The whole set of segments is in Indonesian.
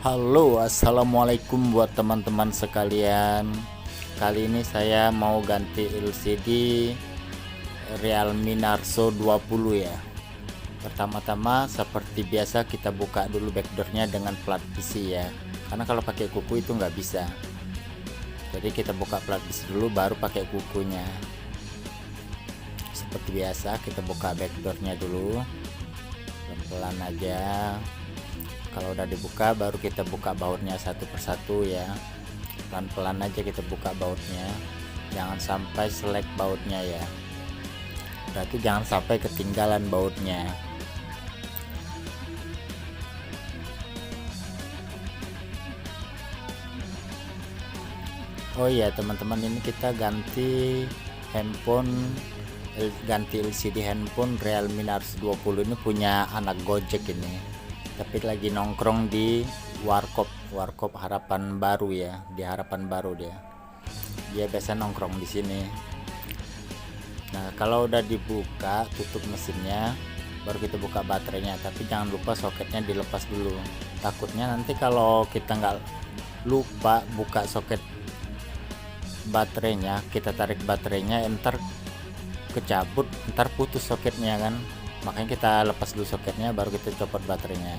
Halo, assalamualaikum buat teman-teman sekalian. Kali ini saya mau ganti LCD Realme Narzo 20 ya. Pertama-tama seperti biasa kita buka dulu backdoornya dengan plat besi ya. Karena kalau pakai kuku itu nggak bisa. Jadi kita buka plat besi dulu baru pakai kukunya. Seperti biasa kita buka backdoornya dulu. Pelan-pelan aja. Kalau udah dibuka baru kita buka bautnya satu persatu ya, pelan-pelan aja kita buka bautnya, jangan sampai selek bautnya ya, berarti jangan sampai ketinggalan bautnya. Oh iya teman-teman, ini kita ganti LCD handphone Realme Narzo 20 ini punya anak Gojek ini, tapi lagi nongkrong di warkop Harapan Baru ya, di Harapan Baru dia biasa nongkrong di sini. Nah kalau udah dibuka tutup mesinnya baru kita buka baterainya, tapi jangan lupa soketnya dilepas dulu, takutnya nanti kalau kita nggak lupa buka soket baterainya, kita tarik baterainya entar kecabut, ntar putus soketnya kan. Makanya kita lepas dulu soketnya baru kita copot baterainya.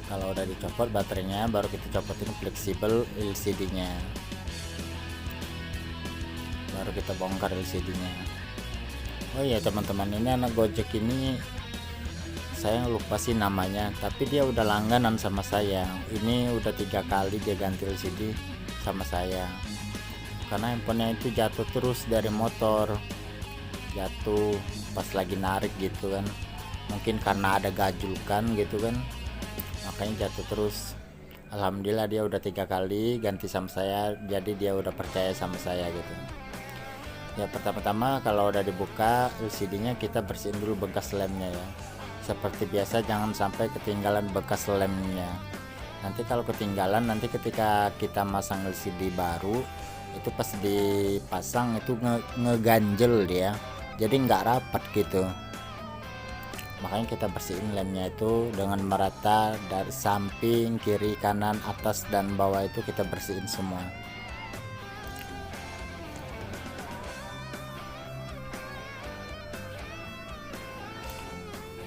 Kalau udah dicopot baterainya baru kita copotin fleksibel LCD nya, baru kita bongkar LCD nya. Oh iya teman-teman, ini anak Gojek ini saya lupa sih namanya, tapi dia udah langganan sama saya. Ini udah 3 kali dia ganti LCD sama saya, karena handphonenya itu jatuh terus dari motor, jatuh pas lagi narik gitu kan, mungkin karena ada gajulkan gitu kan, makanya jatuh terus. Alhamdulillah dia udah 3 kali ganti sama saya, jadi dia udah percaya sama saya gitu ya. Pertama-tama kalau udah dibuka LCD nya kita bersihin dulu bekas lemnya ya, seperti biasa jangan sampai ketinggalan bekas lemnya. Nanti kalau ketinggalan, nanti ketika kita masang LCD baru itu pas dipasang itu ngeganjel dia, jadi nggak rapat gitu. Makanya kita bersihin lemnya itu dengan merata dari samping, kiri, kanan, atas dan bawah, itu kita bersihin semua.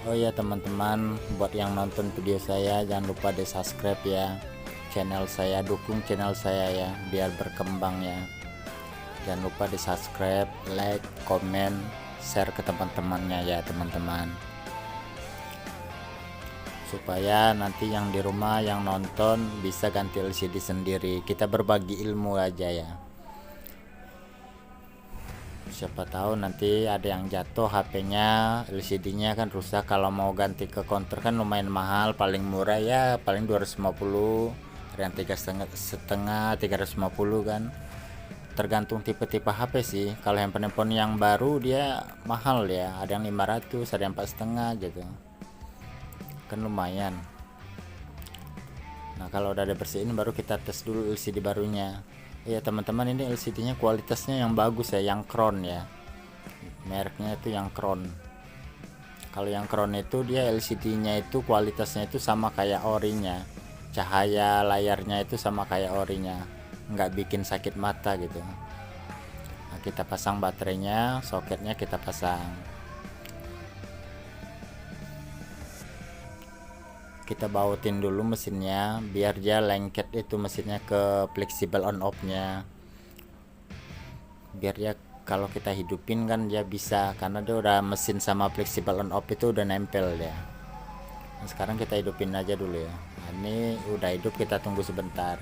Oh ya teman-teman, buat yang nonton video saya jangan lupa di subscribe ya channel saya, dukung channel saya ya biar berkembang ya. Jangan lupa di subscribe, like, komen, share ke teman-temannya ya teman-teman, supaya nanti yang di rumah yang nonton bisa ganti LCD sendiri. Kita berbagi ilmu aja ya, siapa tahu nanti ada yang jatuh HP-nya, LCD-nya kan rusak. Kalau mau ganti ke counter kan lumayan mahal, paling murah ya paling 250, yang 3,5 350 kan, tergantung tipe-tipe HP sih. Kalau handphone yang baru dia mahal ya, ada yang 500, ada yang 4,5 gitu kan, lumayan. Nah kalau udah dibersihin baru kita tes dulu LCD barunya. Ya teman-teman, ini LCD nya kualitasnya yang bagus ya, yang Crown ya, mereknya itu yang Crown. Kalau yang Crown itu dia LCD nya itu kualitasnya itu sama kayak orinya, cahaya layarnya itu sama kayak orinya, nggak bikin sakit mata gitu. Nah, kita pasang baterainya, soketnya kita pasang, kita bautin dulu mesinnya biar dia lengket itu mesinnya ke fleksibel on off nya, biar dia kalau kita hidupin kan dia bisa, karena dia udah mesin sama fleksibel on off itu udah nempel ya. Nah, sekarang kita hidupin aja dulu ya. Nah, ini udah hidup, kita tunggu sebentar.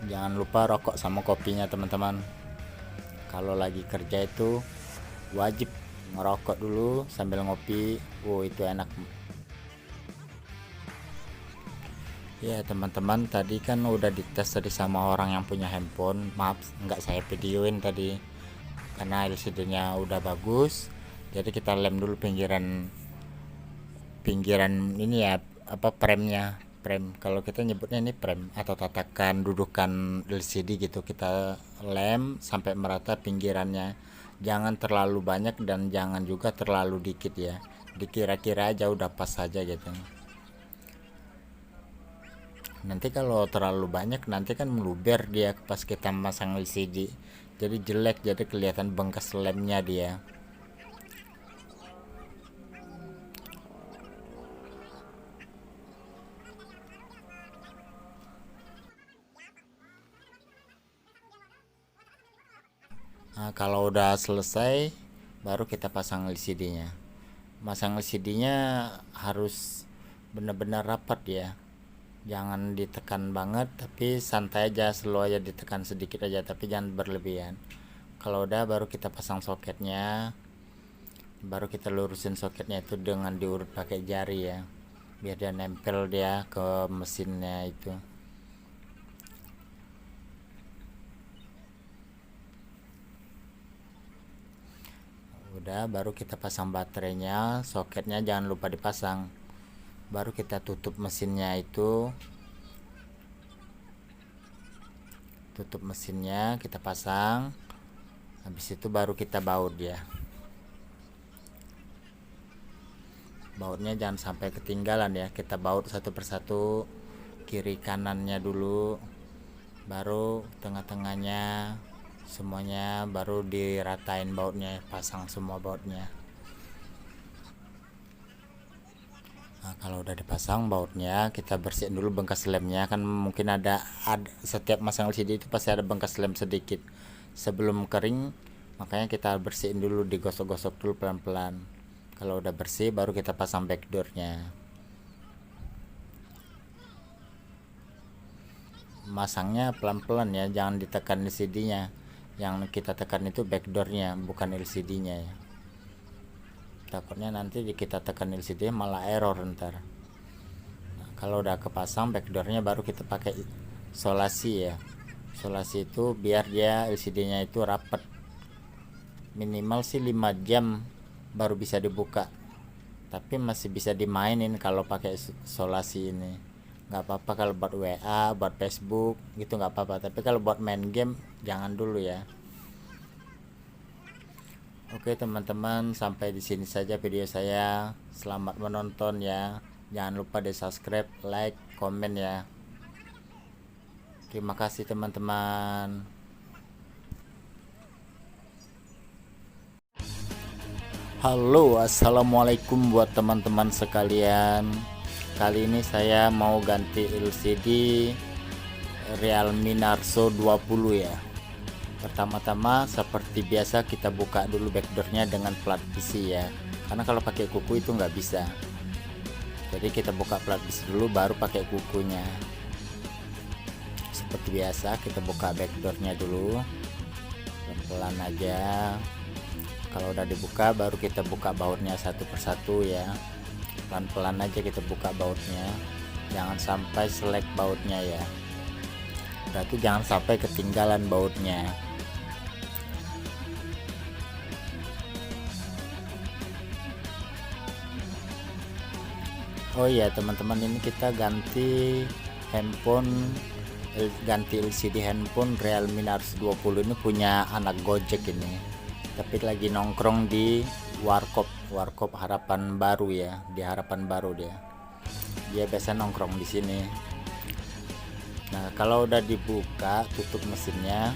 Jangan lupa rokok sama kopinya teman-teman. Kalau lagi kerja itu wajib ngerokok dulu sambil ngopi. Itu enak ya teman-teman. Tadi kan udah dites tadi sama orang yang punya handphone, maaf nggak saya videoin tadi karena LCD nya udah bagus. Jadi kita lem dulu pinggiran ini ya, apa, frame, kalau kita nyebutnya ini frame atau tatakan dudukan LCD gitu. Kita lem sampai merata pinggirannya, jangan terlalu banyak dan jangan juga terlalu dikit ya, dikira-kira aja udah pas saja gitu. Nanti kalau terlalu banyak nanti kan meluber dia pas kita masang LCD, jadi jelek, jadi kelihatan bekas lemnya dia. Nah, kalau udah selesai baru kita pasang LCD-nya. Masang LCD-nya harus benar-benar rapat ya, jangan ditekan banget, tapi santai aja, slow aja, ditekan sedikit aja tapi jangan berlebihan. Kalau udah baru kita pasang soketnya, baru kita lurusin soketnya itu dengan diurut pakai jari ya, biar dia nempel dia ke mesinnya itu. Udah baru kita pasang baterainya, soketnya jangan lupa dipasang. Baru kita tutup mesinnya itu, tutup mesinnya kita pasang. Habis itu baru kita baut ya, bautnya jangan sampai ketinggalan ya, kita baut satu persatu, kiri kanannya dulu, baru tengah-tengahnya, semuanya baru diratain bautnya, pasang semua bautnya. Nah, kalau udah dipasang bautnya, kita bersihin dulu bekas lemnya, kan mungkin ada setiap masang LCD itu pasti ada bekas lem sedikit. Sebelum kering, makanya kita bersihin dulu, digosok-gosok dulu pelan-pelan. Kalau udah bersih baru kita pasang backdoornya. Masangnya pelan-pelan ya, jangan ditekan LCD-nya. Yang kita tekan itu backdoornya, bukan LCD-nya ya. Takutnya nanti kita tekan LCD malah error ntar. Nah, kalau udah kepasang backdoornya baru kita pakai isolasi ya. Isolasi itu biar dia LCD-nya itu rapat. Minimal sih 5 jam baru bisa dibuka. Tapi masih bisa dimainin kalau pakai isolasi ini. Nggak apa-apa kalau buat WA, buat Facebook gitu nggak apa-apa. Tapi kalau buat main game jangan dulu ya. Oke teman-teman, sampai di sini saja video saya. Selamat menonton ya. Jangan lupa di subscribe, like, komen ya. Terima kasih teman-teman. Halo, assalamualaikum buat teman-teman sekalian. Kali ini saya mau ganti LCD Realme Narzo 20 ya. Pertama-tama seperti biasa kita buka dulu backdoornya dengan plat besi ya, karena kalau pakai kuku itu nggak bisa. Jadi kita buka plat besi dulu baru pakai kukunya. Seperti biasa kita buka backdoornya dulu, pelan-pelan aja. Kalau udah dibuka baru kita buka bautnya satu persatu ya, pelan-pelan aja kita buka bautnya, jangan sampai selek bautnya ya, berarti jangan sampai ketinggalan bautnya. Oh iya teman-teman, ini kita ganti handphone, ganti LCD handphone Realme Narzo 20 ini punya anak Gojek ini, tapi lagi nongkrong di warkop Harapan Baru ya, di Harapan Baru dia biasa nongkrong di sini. Nah kalau udah dibuka tutup mesinnya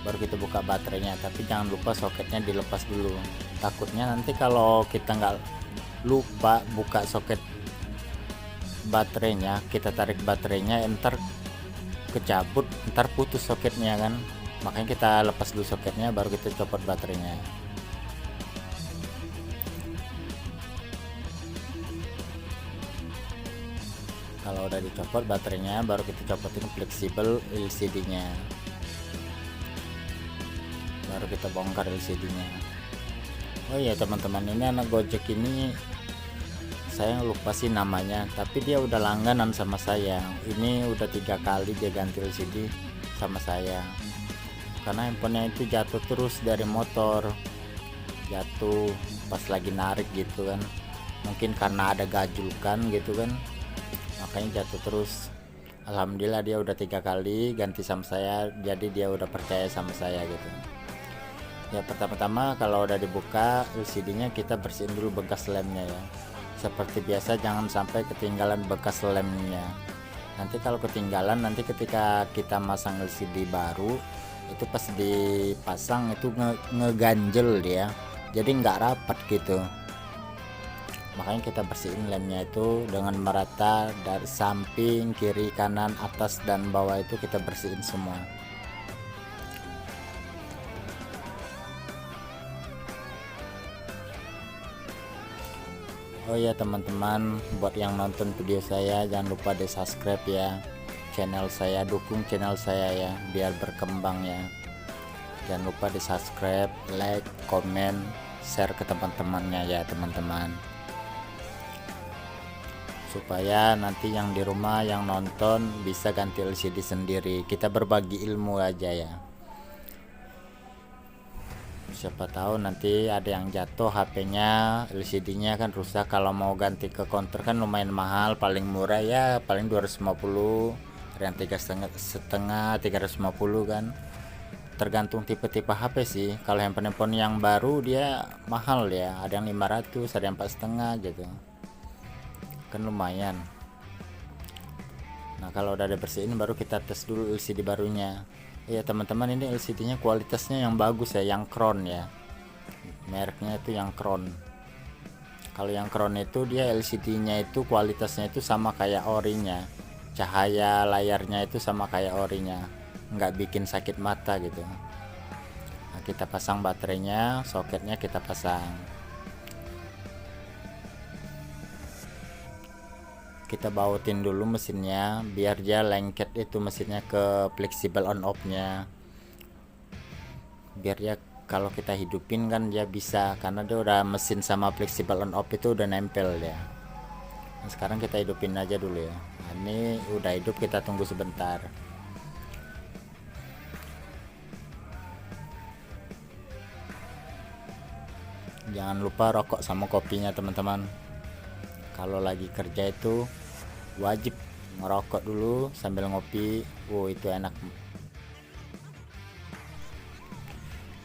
baru kita buka baterainya, tapi jangan lupa soketnya dilepas dulu. Takutnya nanti kalau kita nggak lupa buka soket baterainya, kita tarik baterainya entar kecabut, entar putus soketnya kan. Makanya kita lepas dulu soketnya baru kita copot baterainya. Kalau udah dicopot baterainya baru kita copotin fleksibel LCD-nya, baru kita bongkar LCD-nya. Oh iya teman-teman, ini anak Gojek ini saya lupa sih namanya, tapi dia udah langganan sama saya. Ini udah 3 kali dia ganti LCD sama saya, karena handphonenya itu jatuh terus dari motor, jatuh pas lagi narik gitu kan, mungkin karena ada gajulkan gitu kan, makanya jatuh terus. Alhamdulillah dia udah 3 kali ganti sama saya, jadi dia udah percaya sama saya gitu. Ya pertama-tama kalau udah dibuka LCD-nya kita bersihin dulu bekas lemnya ya. Seperti biasa jangan sampai ketinggalan bekas lemnya. Nanti kalau ketinggalan, nanti ketika kita masang LCD baru itu pas dipasang itu ngeganjel dia, jadi nggak rapat gitu. Makanya kita bersihin lemnya itu dengan merata dari samping, kiri, kanan, atas dan bawah itu kita bersihin semua. Oh ya teman-teman, buat yang nonton video saya jangan lupa di subscribe ya channel saya, dukung channel saya ya biar berkembang ya. Jangan lupa di subscribe, like, komen, share ke teman-temannya ya teman-teman, supaya nanti yang di rumah yang nonton bisa ganti LCD sendiri. Kita berbagi ilmu aja ya, siapa tahu nanti ada yang jatuh HP-nya, LCD-nya kan rusak. Kalau mau ganti ke counter kan lumayan mahal, paling murah ya paling 250, ada yang 3,5 350 kan, tergantung tipe-tipe HP sih. Kalau handphone yang baru dia mahal ya, ada yang 500, ada yang 4,5 gitu kan, lumayan. Nah kalau udah dibersihin baru kita tes dulu LCD barunya ya teman-teman. Ini LCD-nya kualitasnya yang bagus ya, yang Crown ya, mereknya itu yang Crown. Kalau yang Crown itu dia LCD-nya itu kualitasnya itu sama kayak orinya, cahaya layarnya itu sama kayak orinya, nggak bikin sakit mata gitu. Nah, kita pasang baterainya, soketnya kita pasang, kita bautin dulu mesinnya biar dia lengket itu mesinnya ke fleksibel on off nya, biar dia kalau kita hidupin kan dia bisa, karena dia udah mesin sama fleksibel on off itu udah nempel ya. Nah, sekarang kita hidupin aja dulu ya. Nah, ini udah hidup, kita tunggu sebentar. Jangan lupa rokok sama kopinya teman-teman. Kalau lagi kerja itu wajib ngerokok dulu sambil ngopi. Itu enak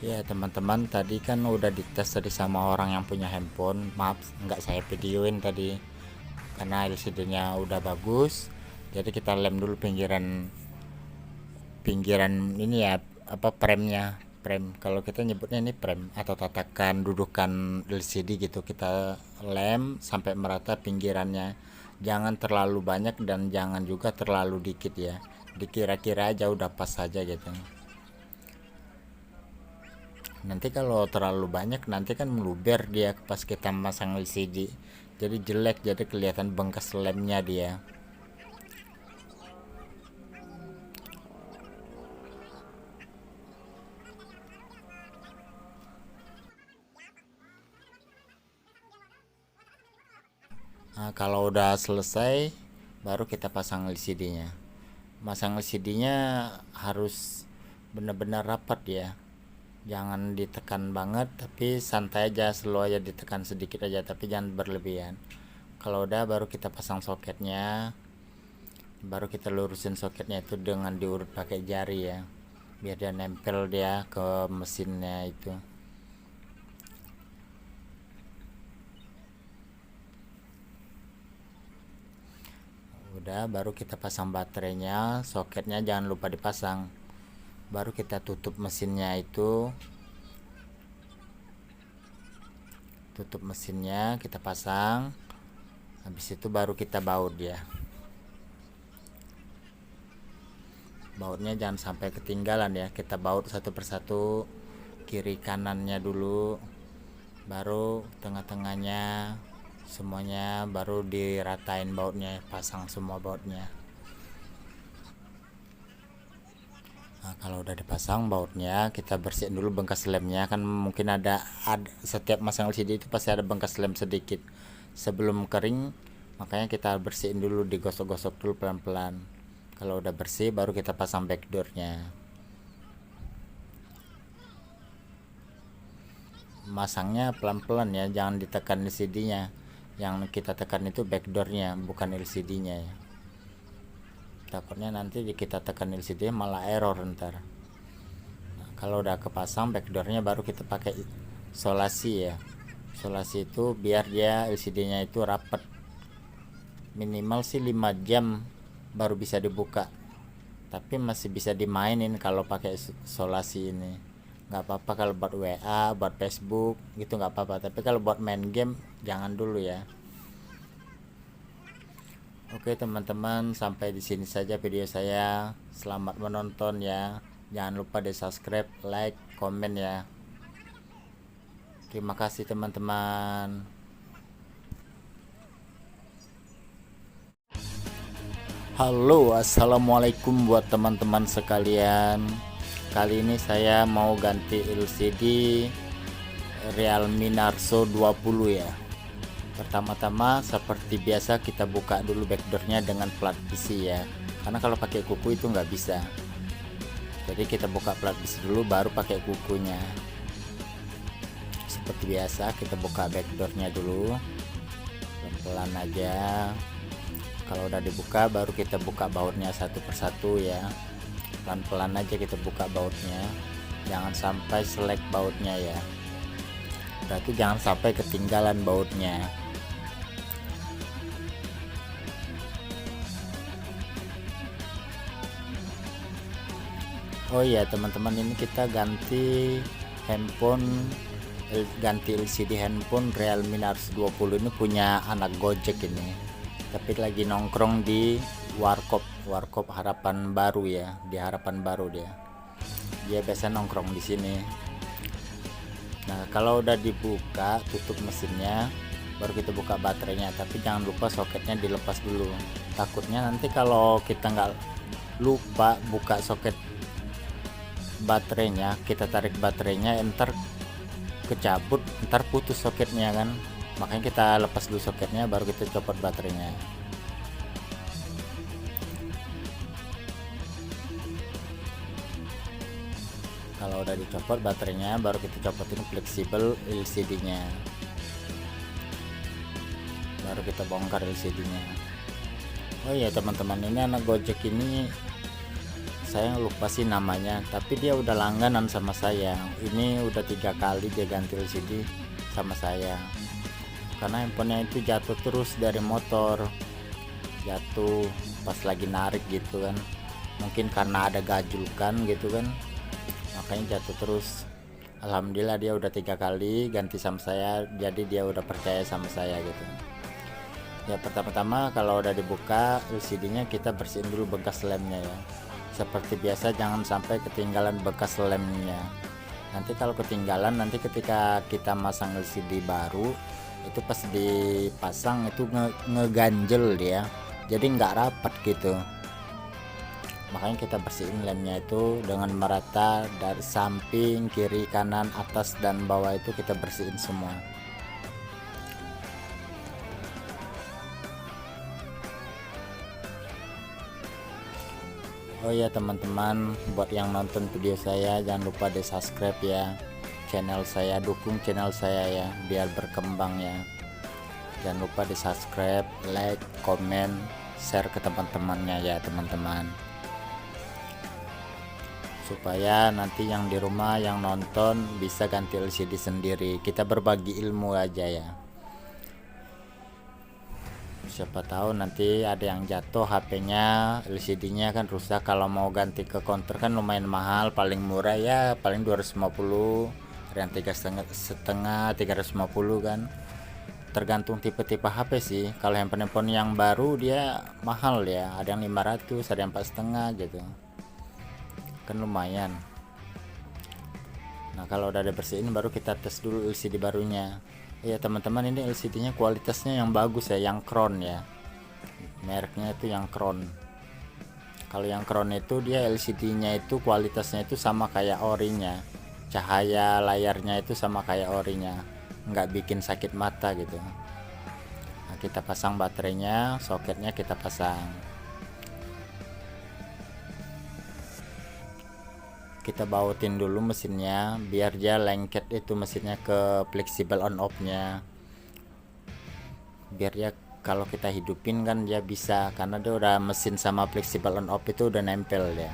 ya teman-teman. Tadi kan udah dites tadi sama orang yang punya handphone, maaf nggak saya videoin tadi karena LCD-nya udah bagus. Jadi kita lem dulu pinggiran ini ya, apa, premnya. Prem, kalau kita nyebutnya ini prem atau tatakan dudukan LCD gitu, kita lem sampai merata pinggirannya, jangan terlalu banyak dan jangan juga terlalu dikit ya, dikira-kira aja udah pas saja gitu. Nanti kalau terlalu banyak nanti kan meluber dia pas kita masang LCD, jadi jelek, jadi kelihatan bekas lemnya dia. Nah, kalau udah selesai baru kita pasang LCD-nya. Masang LCD-nya harus benar-benar rapat ya, jangan ditekan banget, tapi santai aja, slow aja, ditekan sedikit aja tapi jangan berlebihan. Kalau udah baru kita pasang soketnya, baru kita lurusin soketnya itu dengan diurut pakai jari ya, biar dia nempel dia ke mesinnya itu. Udah baru kita pasang baterainya, soketnya jangan lupa dipasang, baru kita tutup mesinnya itu, tutup mesinnya kita pasang. Habis itu baru kita baut ya, bautnya jangan sampai ketinggalan ya, kita baut satu persatu, kiri kanannya dulu, baru tengah-tengahnya, semuanya baru diratain bautnya, pasang semua bautnya. Nah, kalau udah dipasang bautnya kita bersihin dulu bekas lemnya, kan mungkin ada setiap masang LCD itu pasti ada bekas lem sedikit. Sebelum kering makanya kita bersihin dulu, digosok-gosok dulu pelan-pelan. Kalau udah bersih baru kita pasang backdoornya. Masangnya pelan-pelan ya, jangan ditekan LCD-nya, yang kita tekan itu backdoornya bukan LCD-nya ya. takutnya nanti kita tekan LCD malah error ntar. Nah, kalau udah kepasang backdoornya baru kita pakai isolasi ya. Isolasi itu biar dia LCD nya itu rapet, minimal sih 5 jam baru bisa dibuka, tapi masih bisa dimainin kalau pakai isolasi ini. Nggak apa-apa kalau buat WA, buat Facebook gitu nggak apa-apa, tapi kalau buat main game jangan dulu ya. Oke teman-teman, sampai di sini saja video saya. Selamat menonton ya. Jangan lupa di subscribe, like, komen ya. Terima kasih teman-teman. Halo, assalamualaikum buat teman-teman sekalian. Kali ini saya mau ganti LCD Realme Narzo 20 ya. Pertama-tama seperti biasa kita buka dulu backdoornya dengan plat besi ya, karena kalau pakai kuku itu nggak bisa. Jadi kita buka plat besi dulu baru pakai kukunya. Seperti biasa kita buka backdoornya dulu, pelan-pelan aja. Kalau udah dibuka baru kita buka bautnya satu persatu ya, pelan-pelan aja kita buka bautnya, jangan sampai selek bautnya ya, berarti jangan sampai ketinggalan bautnya. Oh iya teman-teman, ini kita ganti LCD handphone Realme Narzo 20 ini punya anak Gojek ini, tapi lagi nongkrong di warkop Harapan Baru ya, di Harapan Baru dia biasa nongkrong di sini. Nah kalau udah dibuka tutup mesinnya baru kita buka baterainya, tapi jangan lupa soketnya dilepas dulu, takutnya nanti kalau kita nggak lupa buka soket baterainya, kita tarik baterainya entar kecabut, entar putus soketnya kan, makanya kita lepas dulu soketnya baru kita copot baterainya. Kalau udah dicopot baterainya baru kita copotin fleksibel LCD nya, baru kita bongkar LCD nya. Oh iya teman-teman, ini anak Gojek ini saya lupa sih namanya, tapi dia udah langganan sama saya. Ini udah 3 kali dia ganti LCD sama saya, karena handphonenya itu jatuh terus dari motor, jatuh pas lagi narik gitu kan, mungkin karena ada gajulkan gitu kan, makanya jatuh terus. Alhamdulillah dia udah 3 kali ganti sama saya, jadi dia udah percaya sama saya gitu ya. Pertama-tama kalau udah dibuka LCD nya kita bersihin dulu bekas lemnya ya. Seperti biasa jangan sampai ketinggalan bekas lemnya, nanti kalau ketinggalan nanti ketika kita masang LCD baru itu pas dipasang itu ngeganjel dia, jadi nggak rapat gitu. Makanya kita bersihin lemnya itu dengan merata dari samping, kiri, kanan, atas dan bawah, itu kita bersihin semua. Oh ya teman-teman, buat yang nonton video saya jangan lupa di subscribe ya channel saya, dukung channel saya ya biar berkembang ya. Jangan lupa di subscribe, like, komen, share ke teman-temannya ya teman-teman, supaya nanti yang di rumah yang nonton bisa ganti LCD sendiri. Kita berbagi ilmu aja ya, siapa tahu nanti ada yang jatuh HP-nya, LCD-nya kan rusak. Kalau mau ganti ke counter kan lumayan mahal, paling murah ya paling 250, ada yang 3,5, 350 kan, tergantung tipe-tipe HP sih. Kalau handphone yang baru dia mahal ya, ada yang 500, ada yang 4,5 gitu kan, lumayan. Nah kalau udah dibersihin baru kita tes dulu LCD barunya. Ya teman-teman, ini LCD-nya kualitasnya yang bagus ya, yang Crown ya, mereknya itu yang Crown. Kalau yang Crown itu dia LCD-nya itu kualitasnya itu sama kayak orinya, cahaya layarnya itu sama kayak orinya, nggak bikin sakit mata gitu. Nah, kita pasang baterainya, soketnya kita pasang, kita bautin dulu mesinnya biar dia lengket itu mesinnya ke fleksibel on off nya, biar dia kalau kita hidupin kan dia bisa, karena dia udah mesin sama fleksibel on off itu udah nempel dia.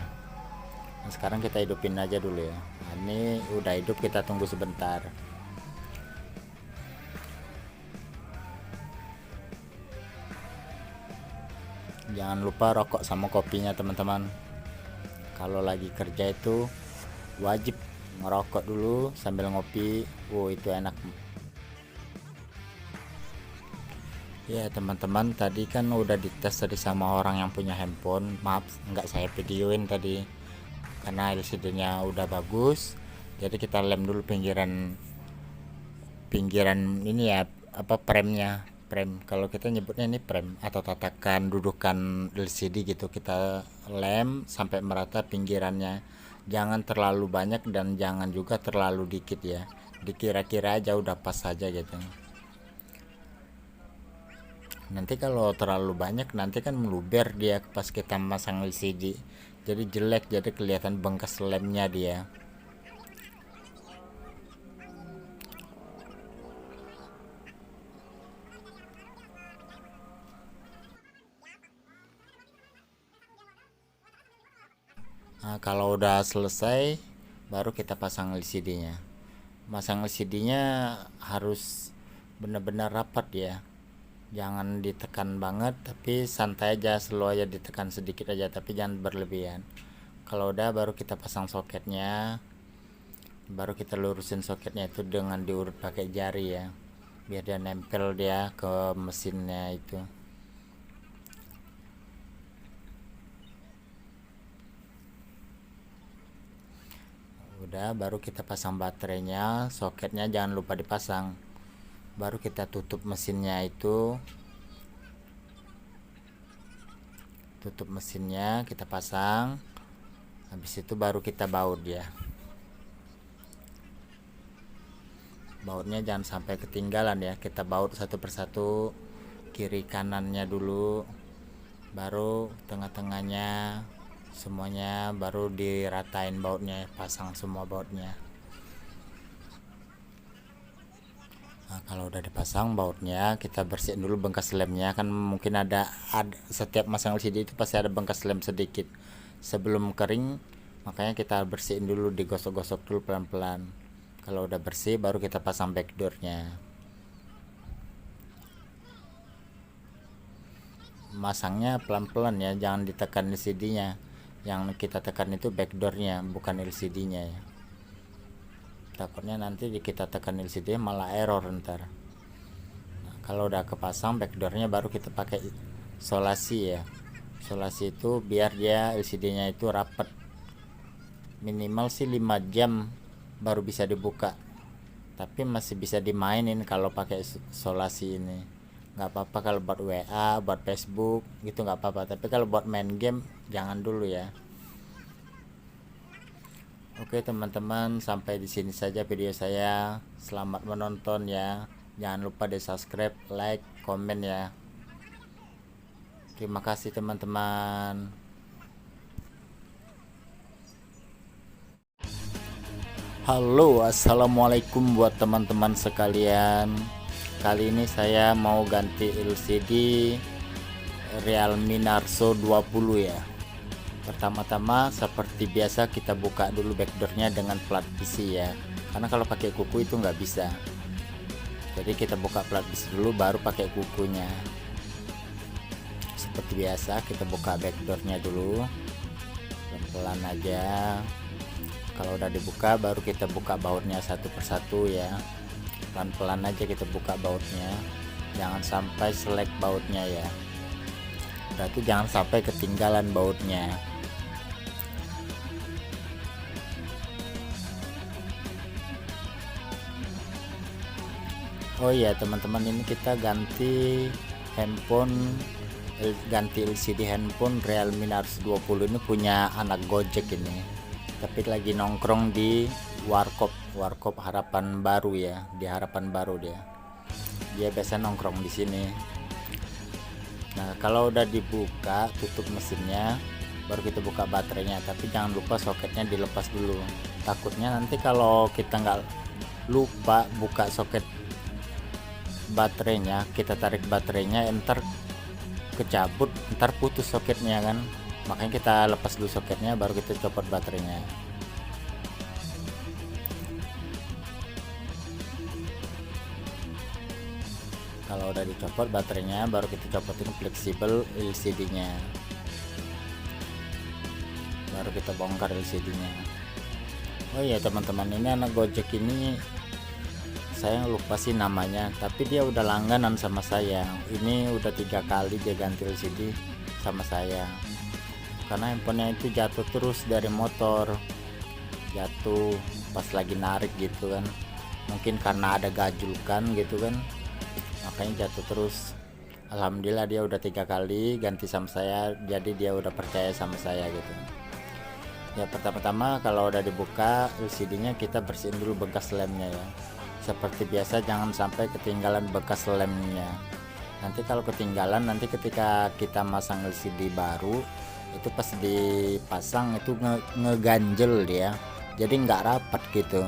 Nah, sekarang kita hidupin aja dulu ya. Nah, ini udah hidup, kita tunggu sebentar. Jangan lupa rokok sama kopinya teman-teman. Kalau lagi kerja itu wajib ngerokok dulu sambil ngopi. Itu enak ya teman-teman. Tadi kan udah dites tadi sama orang yang punya handphone. Maaf nggak saya videoin tadi karena LCD nya udah bagus. Jadi kita lem dulu pinggiran ini ya, apa, premnya. Prem, kalau kita nyebutnya ini prem atau tatakan dudukan LCD gitu, kita lem sampai merata pinggirannya. Jangan terlalu banyak dan jangan juga terlalu dikit ya, dikira-kira aja udah pas saja gitu. Nanti kalau terlalu banyak nanti kan meluber dia pas kita masang LCD, jadi jelek, jadi kelihatan bekas lemnya dia. Nah, kalau udah selesai baru kita pasang LCD-nya. Masang LCD-nya harus benar-benar rapat ya. Jangan ditekan banget, tapi santai aja, slow aja, ditekan sedikit aja, tapi jangan berlebihan. Kalau udah baru kita pasang soketnya. Baru kita lurusin soketnya itu dengan diurut pakai jari ya, biar dia nempel dia ke mesinnya itu. Udah, baru kita pasang baterainya, soketnya jangan lupa dipasang. Baru kita tutup mesinnya itu, tutup mesinnya kita pasang. Habis itu baru kita baut ya. Bautnya jangan sampai ketinggalan ya, kita baut satu persatu, kiri kanannya dulu, baru tengah-tengahnya, semuanya baru diratain bautnya, pasang semua bautnya. Nah, kalau udah dipasang bautnya, kita bersihin dulu bekas lemnya. Kan mungkin ada setiap masang LCD itu pasti ada bekas lem sedikit. Sebelum kering, makanya kita bersihin dulu, digosok-gosok dulu pelan-pelan. Kalau udah bersih baru kita pasang backdoornya. Masangnya pelan-pelan ya, jangan ditekan LCD-nya. Yang kita tekan itu backdoornya, bukan LCD-nya ya. Takutnya nanti kita tekan LCD malah error ntar. Nah, kalau udah kepasang backdoornya baru kita pakai solasi ya. Solasi itu biar dia LCD-nya itu rapat. Minimal sih 5 jam baru bisa dibuka, tapi masih bisa dimainin kalau pakai solasi ini. Nggak apa-apa kalau buat WA, buat Facebook gitu nggak apa-apa, tapi kalau buat main game jangan dulu ya. Oke teman-teman, sampai di sini saja video saya. Selamat menonton ya. Jangan lupa di subscribe, like, komen ya. Terima kasih teman-teman. Halo, assalamualaikum buat teman-teman sekalian. Kali ini saya mau ganti LCD Realme Narzo 20 ya. Pertama-tama seperti biasa kita buka dulu backdoornya dengan plat besi ya, karena kalau pakai kuku itu nggak bisa. Jadi kita buka plat besi dulu baru pakai kukunya. Seperti biasa kita buka backdoornya dulu, pelan-pelan aja. Kalau udah dibuka baru kita buka bautnya satu persatu ya, pelan-pelan aja kita buka bautnya, jangan sampai selek bautnya ya. Berarti jangan sampai ketinggalan bautnya. Oh iya teman-teman, ini kita ganti handphone, ganti LCD handphone Realme Narzo 20 ini punya anak Gojek ini, tapi lagi nongkrong di warkop Harapan Baru ya, di Harapan Baru dia biasa nongkrong di sini. Nah, kalau udah dibuka tutup mesinnya baru kita buka baterainya, tapi jangan lupa soketnya dilepas dulu. Takutnya nanti kalau kita nggak lupa buka soket baterainya, kita tarik baterainya, ntar kecabut, ntar putus soketnya kan. Makanya kita lepas dulu soketnya, baru kita copot baterainya. Kalau udah dicopot baterainya, baru kita copotin fleksibel LCD nya, baru kita bongkar LCD nya. Oh iya teman-teman, ini anak Gojek ini saya lupa sih namanya, tapi dia udah langganan sama saya. Ini udah 3 kali dia ganti LCD sama saya, karena handphonenya itu jatuh terus dari motor, jatuh pas lagi narik gitu kan, mungkin karena ada gajulkan gitu kan, makanya jatuh terus. Alhamdulillah dia udah 3 kali ganti sama saya, jadi dia udah percaya sama saya gitu. Ya pertama-tama kalau udah dibuka LCD nya, kita bersihin dulu bekas lemnya ya. Seperti biasa, jangan sampai ketinggalan bekas lemnya. Nanti kalau ketinggalan, nanti ketika kita masang LCD baru itu pas dipasang itu ngeganjel dia, jadi nggak rapat gitu.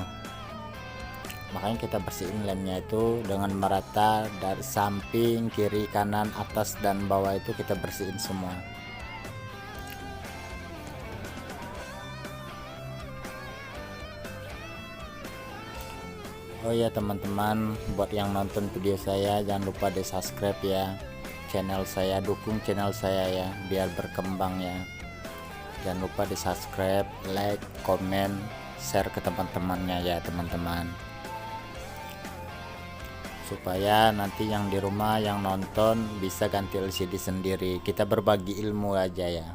Makanya kita bersihin lemnya itu dengan merata, dari samping, kiri, kanan, atas, dan bawah itu kita bersihin semua. Oh ya teman-teman, buat yang nonton video saya jangan lupa di subscribe ya channel saya, dukung channel saya ya biar berkembang ya. Jangan lupa di subscribe, like, komen, share ke teman-temannya ya teman-teman, supaya nanti yang di rumah yang nonton bisa ganti LCD sendiri. Kita berbagi ilmu aja ya,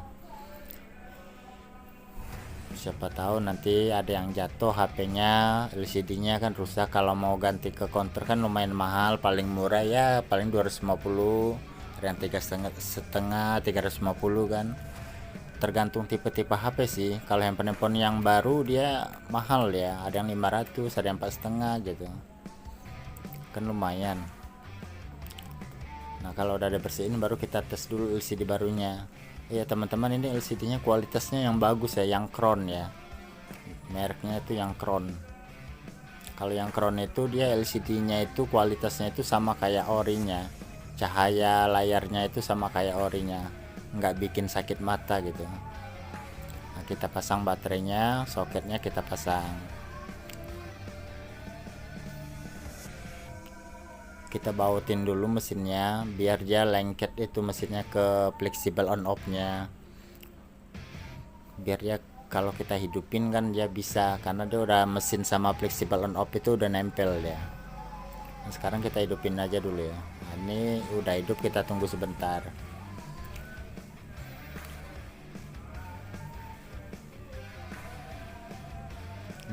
siapa tahu nanti ada yang jatuh HP-nya, LCD-nya kan rusak. Kalau mau ganti ke counter kan lumayan mahal, paling murah ya paling 250, ada yang 3,5, 350 kan, tergantung tipe-tipe HP sih. Kalau handphone yang baru dia mahal ya, ada yang 500, ada yang 4,5 gitu kan, lumayan. Nah kalau udah bersihin baru kita tes dulu LCD barunya. Ya teman-teman, ini LCD nya kualitasnya yang bagus ya, yang Crown ya, mereknya itu yang Crown. Kalau yang Crown itu dia LCD nya itu kualitasnya itu sama kayak orinya, cahaya layarnya itu sama kayak orinya, nggak bikin sakit mata gitu. Nah, kita pasang baterainya, soketnya kita pasang, kita bautin dulu mesinnya biar dia lengket itu mesinnya ke fleksibel on off nya, biar dia kalau kita hidupin kan dia bisa, karena dia udah mesin sama fleksibel on off itu udah nempel ya. Nah, sekarang kita hidupin aja dulu ya. Nah, ini udah hidup, kita tunggu sebentar.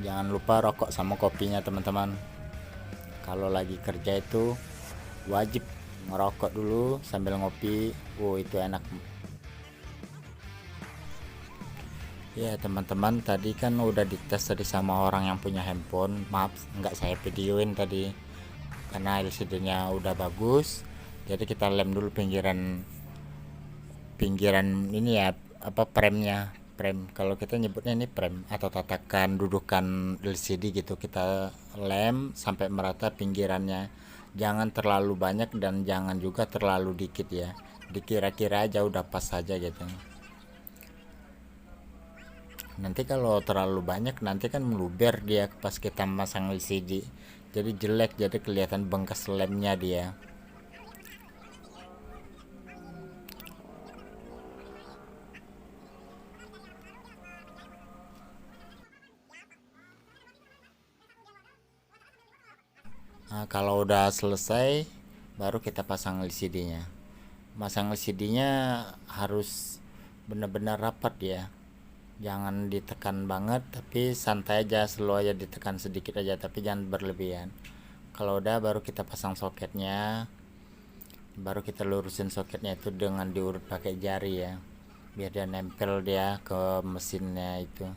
Jangan lupa rokok sama kopinya teman-teman. Kalau lagi kerja itu wajib ngerokok dulu sambil ngopi. Itu enak ya teman-teman. Tadi kan udah dites tadi sama orang yang punya handphone, maaf nggak saya videoin tadi karena LCD nya udah bagus. Jadi kita lem dulu pinggiran ini ya, apa, premnya, prem, kalau kita nyebutnya ini prem atau tatakan dudukan LCD gitu. Kita lem sampai merata pinggirannya, jangan terlalu banyak dan jangan juga terlalu dikit ya, dikira-kira aja udah pas saja gitu. Nanti kalau terlalu banyak nanti kan meluber dia pas kita masang LCD, jadi jelek, jadi kelihatan bekas lemnya dia. Nah, kalau udah selesai baru kita pasang LCD nya. Masang LCD nya harus benar-benar rapat ya, jangan ditekan banget, tapi santai aja, slow aja, ditekan sedikit aja tapi jangan berlebihan. Kalau udah baru kita pasang soketnya, baru kita lurusin soketnya itu dengan diurut pakai jari ya, biar dia nempel dia ke mesinnya itu.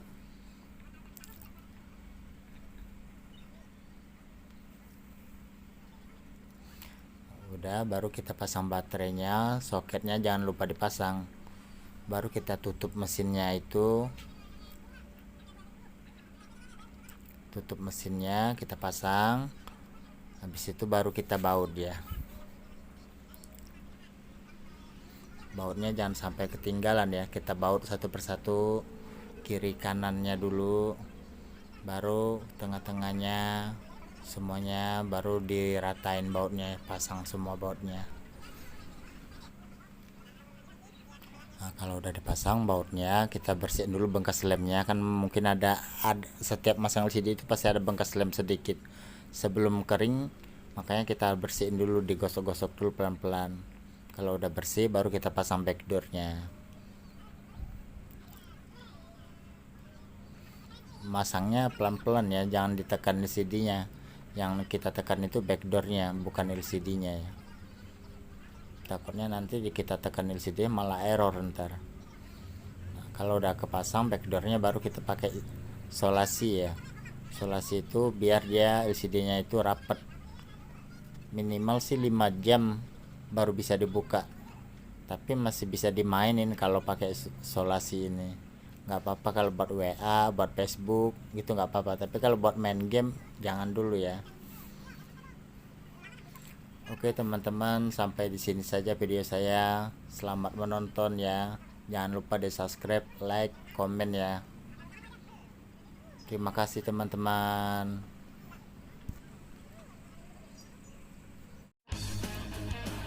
Udah baru kita pasang baterainya, soketnya jangan lupa dipasang, baru kita tutup mesinnya itu, tutup mesinnya kita pasang. Habis itu baru kita baut ya. Bautnya jangan sampai ketinggalan ya, kita baut satu persatu, kiri kanannya dulu, baru tengah-tengahnya, semuanya baru diratain bautnya, pasang semua bautnya. Nah, kalau udah dipasang bautnya, kita bersihin dulu bekas lemnya, kan mungkin ada setiap masang LCD itu pasti ada bekas lem sedikit. Sebelum kering, makanya kita bersihin dulu, digosok-gosok dulu pelan-pelan. Kalau udah bersih baru kita pasang backdoornya. Masangnya pelan-pelan ya, jangan ditekan LCD-nya. Yang kita tekan itu backdoornya, bukan LCD-nya ya. Takutnya nanti kita tekan LCD malah error ntar. Nah, kalau udah kepasang backdoornya baru kita pakai solasi ya. Solasi itu biar dia LCD-nya itu rapet. Minimal sih 5 jam baru bisa dibuka. Tapi masih bisa dimainin kalau pakai solasi ini. Nggak apa-apa kalau buat WA, buat Facebook gitu nggak apa-apa. Tapi kalau buat main game jangan dulu ya. Oke teman-teman, sampai di sini saja video saya. Selamat menonton ya. Jangan lupa di subscribe, like, komen ya. Terima kasih teman-teman.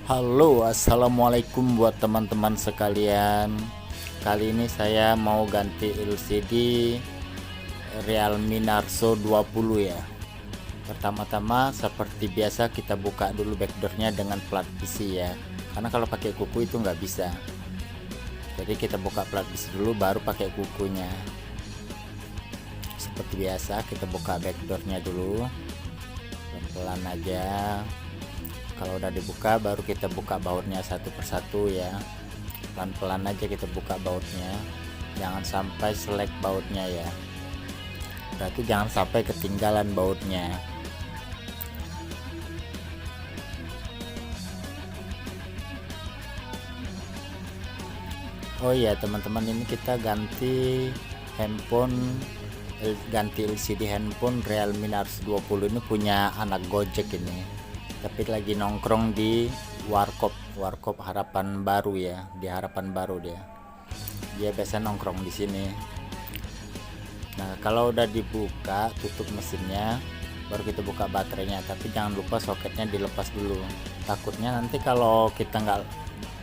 Halo, assalamualaikum buat teman-teman sekalian. Kali ini saya mau ganti LCD Realme Narzo 20 ya. Pertama-tama seperti biasa kita buka dulu backdoornya dengan plat besi ya, karena kalau pakai kuku itu nggak bisa. Jadi kita buka plat besi dulu baru pakai kukunya. Seperti biasa kita buka backdoornya dulu, pelan-pelan aja. Kalau udah dibuka baru kita buka bautnya satu persatu ya, pelan-pelan aja kita buka bautnya, jangan sampai selek bautnya ya. Berarti jangan sampai ketinggalan bautnya. Oh iya teman-teman, ini kita ganti handphone, ganti LCD handphone Realme Narzo 20 ini punya anak Gojek ini, tapi lagi nongkrong di warkop Harapan Baru ya, di Harapan Baru dia biasa nongkrong di sini. Nah kalau udah dibuka tutup mesinnya baru kita buka baterainya, tapi jangan lupa soketnya dilepas dulu. Takutnya nanti kalau kita nggak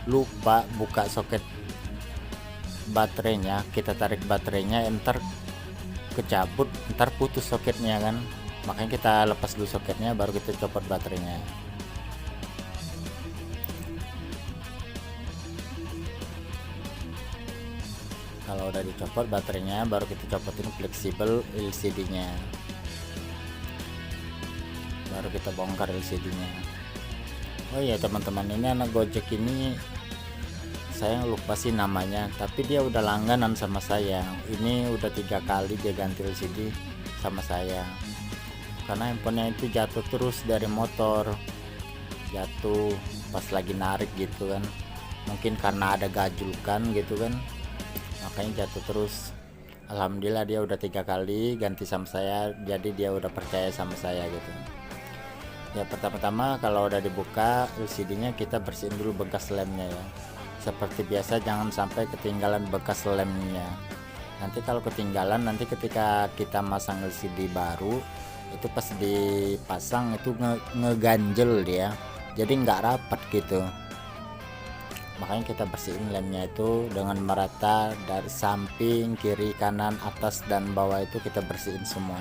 lupa buka soket baterainya, kita tarik baterainya entar kecabut, entar putus soketnya kan. Makanya kita lepas dulu soketnya baru kita copot baterainya. Kalau udah dicopot baterainya baru kita copotin fleksibel LCD-nya, baru kita bongkar LCD-nya. Oh iya teman-teman, ini anak Gojek ini saya lupa sih namanya, tapi dia udah langganan sama saya. Ini udah 3 kali dia ganti LCD sama saya, karena handphonenya itu jatuh terus dari motor, jatuh pas lagi narik gitu kan, mungkin karena ada gajulkan gitu kan, makanya jatuh terus. Alhamdulillah dia udah 3 kali ganti sama saya, jadi dia udah percaya sama saya gitu ya. Pertama-tama kalau udah dibuka LCD-nya kita bersihin dulu bekas lemnya ya. Seperti biasa jangan sampai ketinggalan bekas lemnya. Nanti kalau ketinggalan, nanti ketika kita masang LCD baru itu pas dipasang itu ngeganjel dia, jadi nggak rapat gitu. Makanya kita bersihin lemnya itu dengan merata, dari samping, kiri, kanan, atas dan bawah itu kita bersihin semua.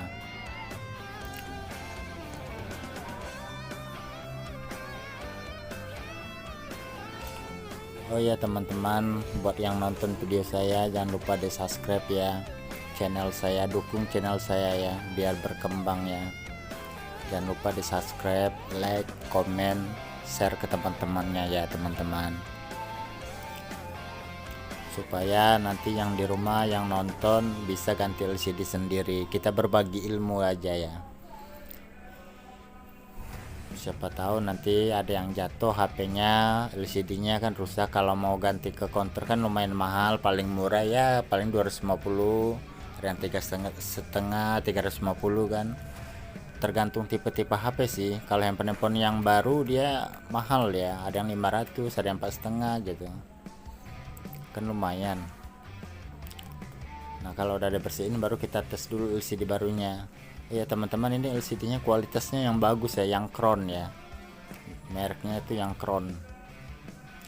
Oh ya teman-teman, buat yang nonton video saya jangan lupa di subscribe ya channel saya, dukung channel saya ya biar berkembang ya. Jangan lupa di subscribe, like, komen, share ke teman-temannya ya teman-teman, supaya nanti yang di rumah yang nonton bisa ganti LCD sendiri. Kita berbagi ilmu aja ya, siapa tahu nanti ada yang jatuh HP-nya, LCD-nya kan rusak. Kalau mau ganti ke counter kan lumayan mahal, paling murah ya paling 250, ada yang 3,5 350 kan. tergantung tipe-tipe HP sih. Kalau handphone yang baru dia mahal ya, ada yang 500, ada yang 4,5 gitu, kan lumayan. Nah kalau udah dibersihin baru kita tes dulu LCD barunya. Ya teman-teman, ini LCD nya kualitasnya yang bagus ya, yang Crown ya, mereknya itu yang Crown.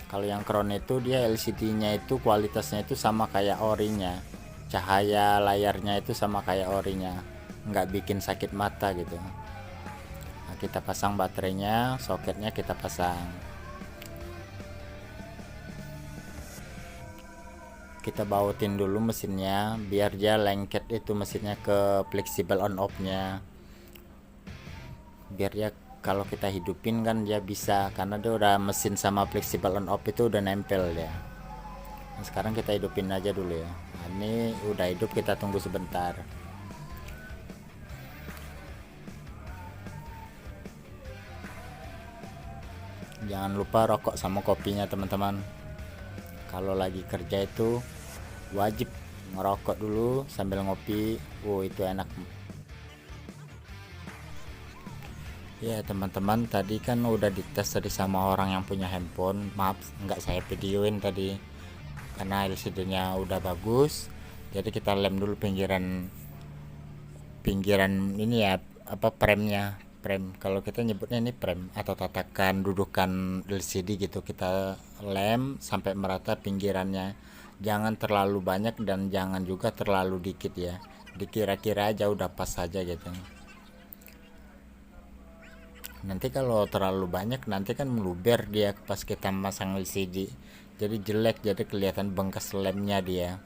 Kalau yang Crown itu dia LCD nya itu kualitasnya itu sama kayak orinya, cahaya layarnya itu sama kayak orinya, nggak bikin sakit mata gitu. Nah, kita pasang baterainya, soketnya kita pasang, kita bautin dulu mesinnya biar dia lengket itu mesinnya ke fleksibel on off nya, biar dia kalau kita hidupin kan dia bisa, karena dia udah mesin sama fleksibel on off itu udah nempel ya. Nah, sekarang kita hidupin aja dulu ya. Nah, ini udah hidup, kita tunggu sebentar. Jangan lupa rokok sama kopinya teman-teman. Kalau lagi kerja itu wajib ngerokok dulu sambil ngopi. Itu enak ya teman-teman. Tadi kan udah dites tadi sama orang yang punya handphone, maaf nggak saya videoin tadi karena LCD nya udah bagus. Jadi kita lem dulu pinggiran ini ya, apa, premnya, kalau kita nyebutnya ini prem atau tatakan dudukan LCD gitu, kita lem sampai merata pinggirannya, jangan terlalu banyak dan jangan juga terlalu dikit ya, dikira-kira aja udah pas saja gitu. Nanti kalau terlalu banyak nanti kan meluber dia pas kita masang LCD, jadi jelek, jadi kelihatan bekas lemnya dia.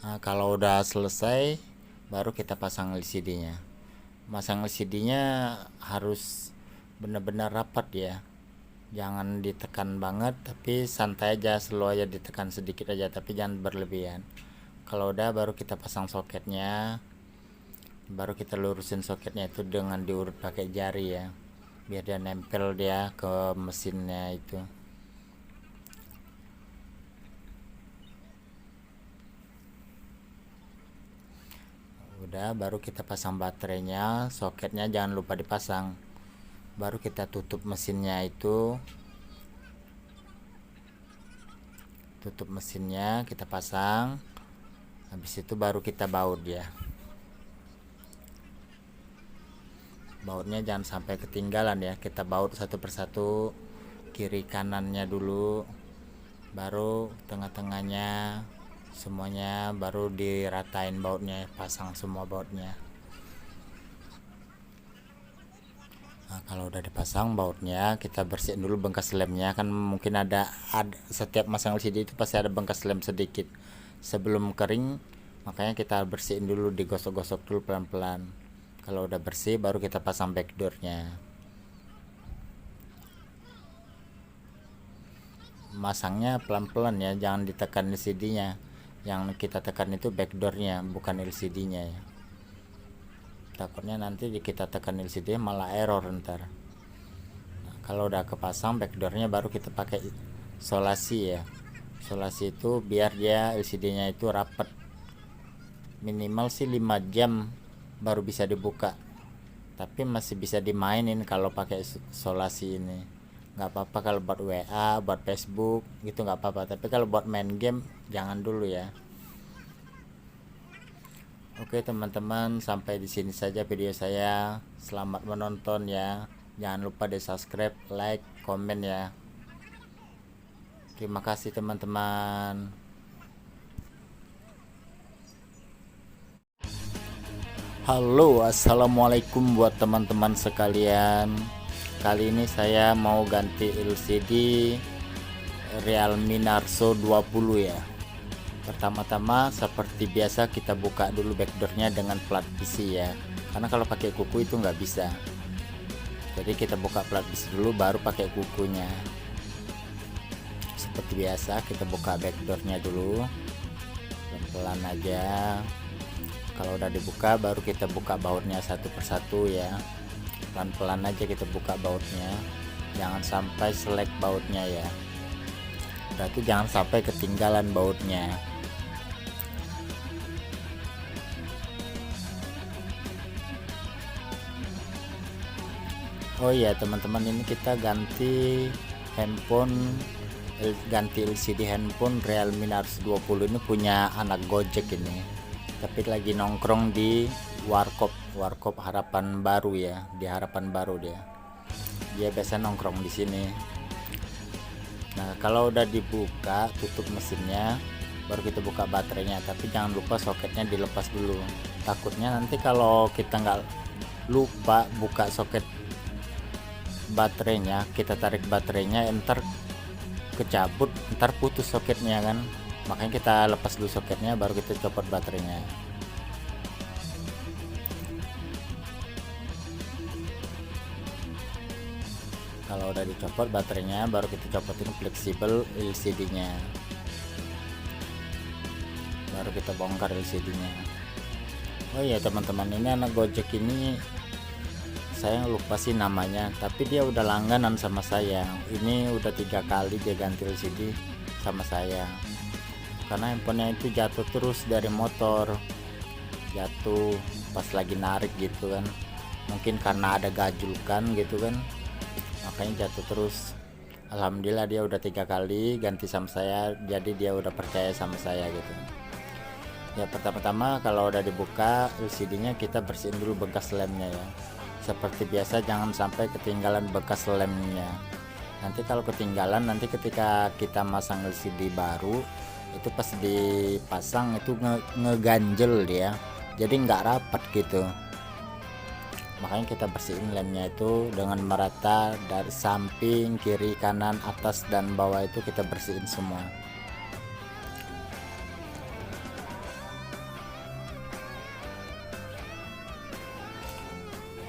Nah, kalau udah selesai baru kita pasang LCD nya. Masang LCD nya harus benar-benar rapat ya, jangan ditekan banget, tapi santai aja, slow aja, ditekan sedikit aja tapi jangan berlebihan. Kalau udah baru kita pasang soketnya, baru kita lurusin soketnya itu dengan diurut pakai jari ya, biar dia nempel dia ke mesinnya itu. Udah, baru kita pasang baterainya, soketnya jangan lupa dipasang, baru kita tutup mesinnya itu, tutup mesinnya kita pasang. Habis itu baru kita baut ya, bautnya jangan sampai ketinggalan ya, kita baut satu persatu, kiri kanannya dulu, baru tengah-tengahnya, semuanya baru diratain bautnya, pasang semua bautnya. Nah, kalau udah dipasang bautnya, kita bersihin dulu bekas lemnya, kan mungkin ada setiap masang LCD itu pasti ada bekas lem sedikit. Sebelum kering makanya kita bersihin dulu, digosok-gosok dulu pelan-pelan. Kalau udah bersih baru kita pasang backdoornya. Masangnya pelan-pelan ya, jangan ditekan LCD nya, yang kita tekan itu backdoornya bukan LCD nya ya, takutnya nanti kita tekan LCD malah error ntar. Nah, kalau udah kepasang backdoornya baru kita pakai solasi ya. Solasi itu biar dia LCD nya itu rapat, minimal sih 5 jam baru bisa dibuka, tapi masih bisa dimainin kalau pakai solasi ini. Nggak apa-apa kalau buat WA, buat Facebook gitu nggak apa-apa, tapi kalau buat main game jangan dulu ya. Oke teman-teman, sampai di sini saja video saya. Selamat menonton ya. Jangan lupa di subscribe, like, komen ya. Terima kasih teman-teman. Halo, assalamualaikum buat teman-teman sekalian. Kali ini saya mau ganti LCD Realme Narzo 20 ya. Pertama-tama seperti biasa kita buka dulu backdoornya dengan plat besi ya, karena kalau pakai kuku itu nggak bisa. Jadi kita buka plat besi dulu baru pakai kukunya. Seperti biasa kita buka backdoornya dulu, pelan-pelan aja. Kalau udah dibuka baru kita buka bautnya satu persatu ya, pelan-pelan aja kita buka bautnya. jangan sampai selek bautnya ya, berarti jangan sampai ketinggalan bautnya. Oh iya teman-teman, ini kita ganti LCD handphone Realme Nars 20 ini punya anak Gojek ini, tapi lagi nongkrong di warkop Harapan Baru ya, di Harapan Baru dia biasa nongkrong di sini. Nah kalau udah dibuka tutup mesinnya baru kita buka baterainya, tapi jangan lupa soketnya dilepas dulu, takutnya nanti kalau kita nggak lupa buka soket baterainya, kita tarik baterainya ntar kecabut, ntar putus soketnya kan, makanya kita lepas dulu soketnya baru kita copot baterainya. Kalau udah dicopot baterainya baru kita copotin fleksibel LCD nya, baru kita bongkar LCD nya. Oh iya teman-teman, ini anak Gojek ini saya lupa sih namanya, tapi dia udah langganan sama saya. Ini udah 3 kali dia ganti LCD sama saya, karena handphonenya itu jatuh terus dari motor, jatuh pas lagi narik gitu kan, mungkin karena ada gajulkan gitu kan, makanya jatuh terus. Alhamdulillah dia udah 3 kali ganti sama saya, jadi dia udah percaya sama saya gitu ya. Pertama-tama kalau udah dibuka LCD nya kita bersihin dulu bekas lemnya ya, seperti biasa jangan sampai ketinggalan bekas lemnya. Nanti kalau ketinggalan, nanti ketika kita masang LCD baru itu pas dipasang itu ngeganjel dia, jadi nggak rapat gitu. Makanya kita bersihin lemnya itu dengan merata, dari samping, kiri, kanan, atas dan bawah itu kita bersihin semua.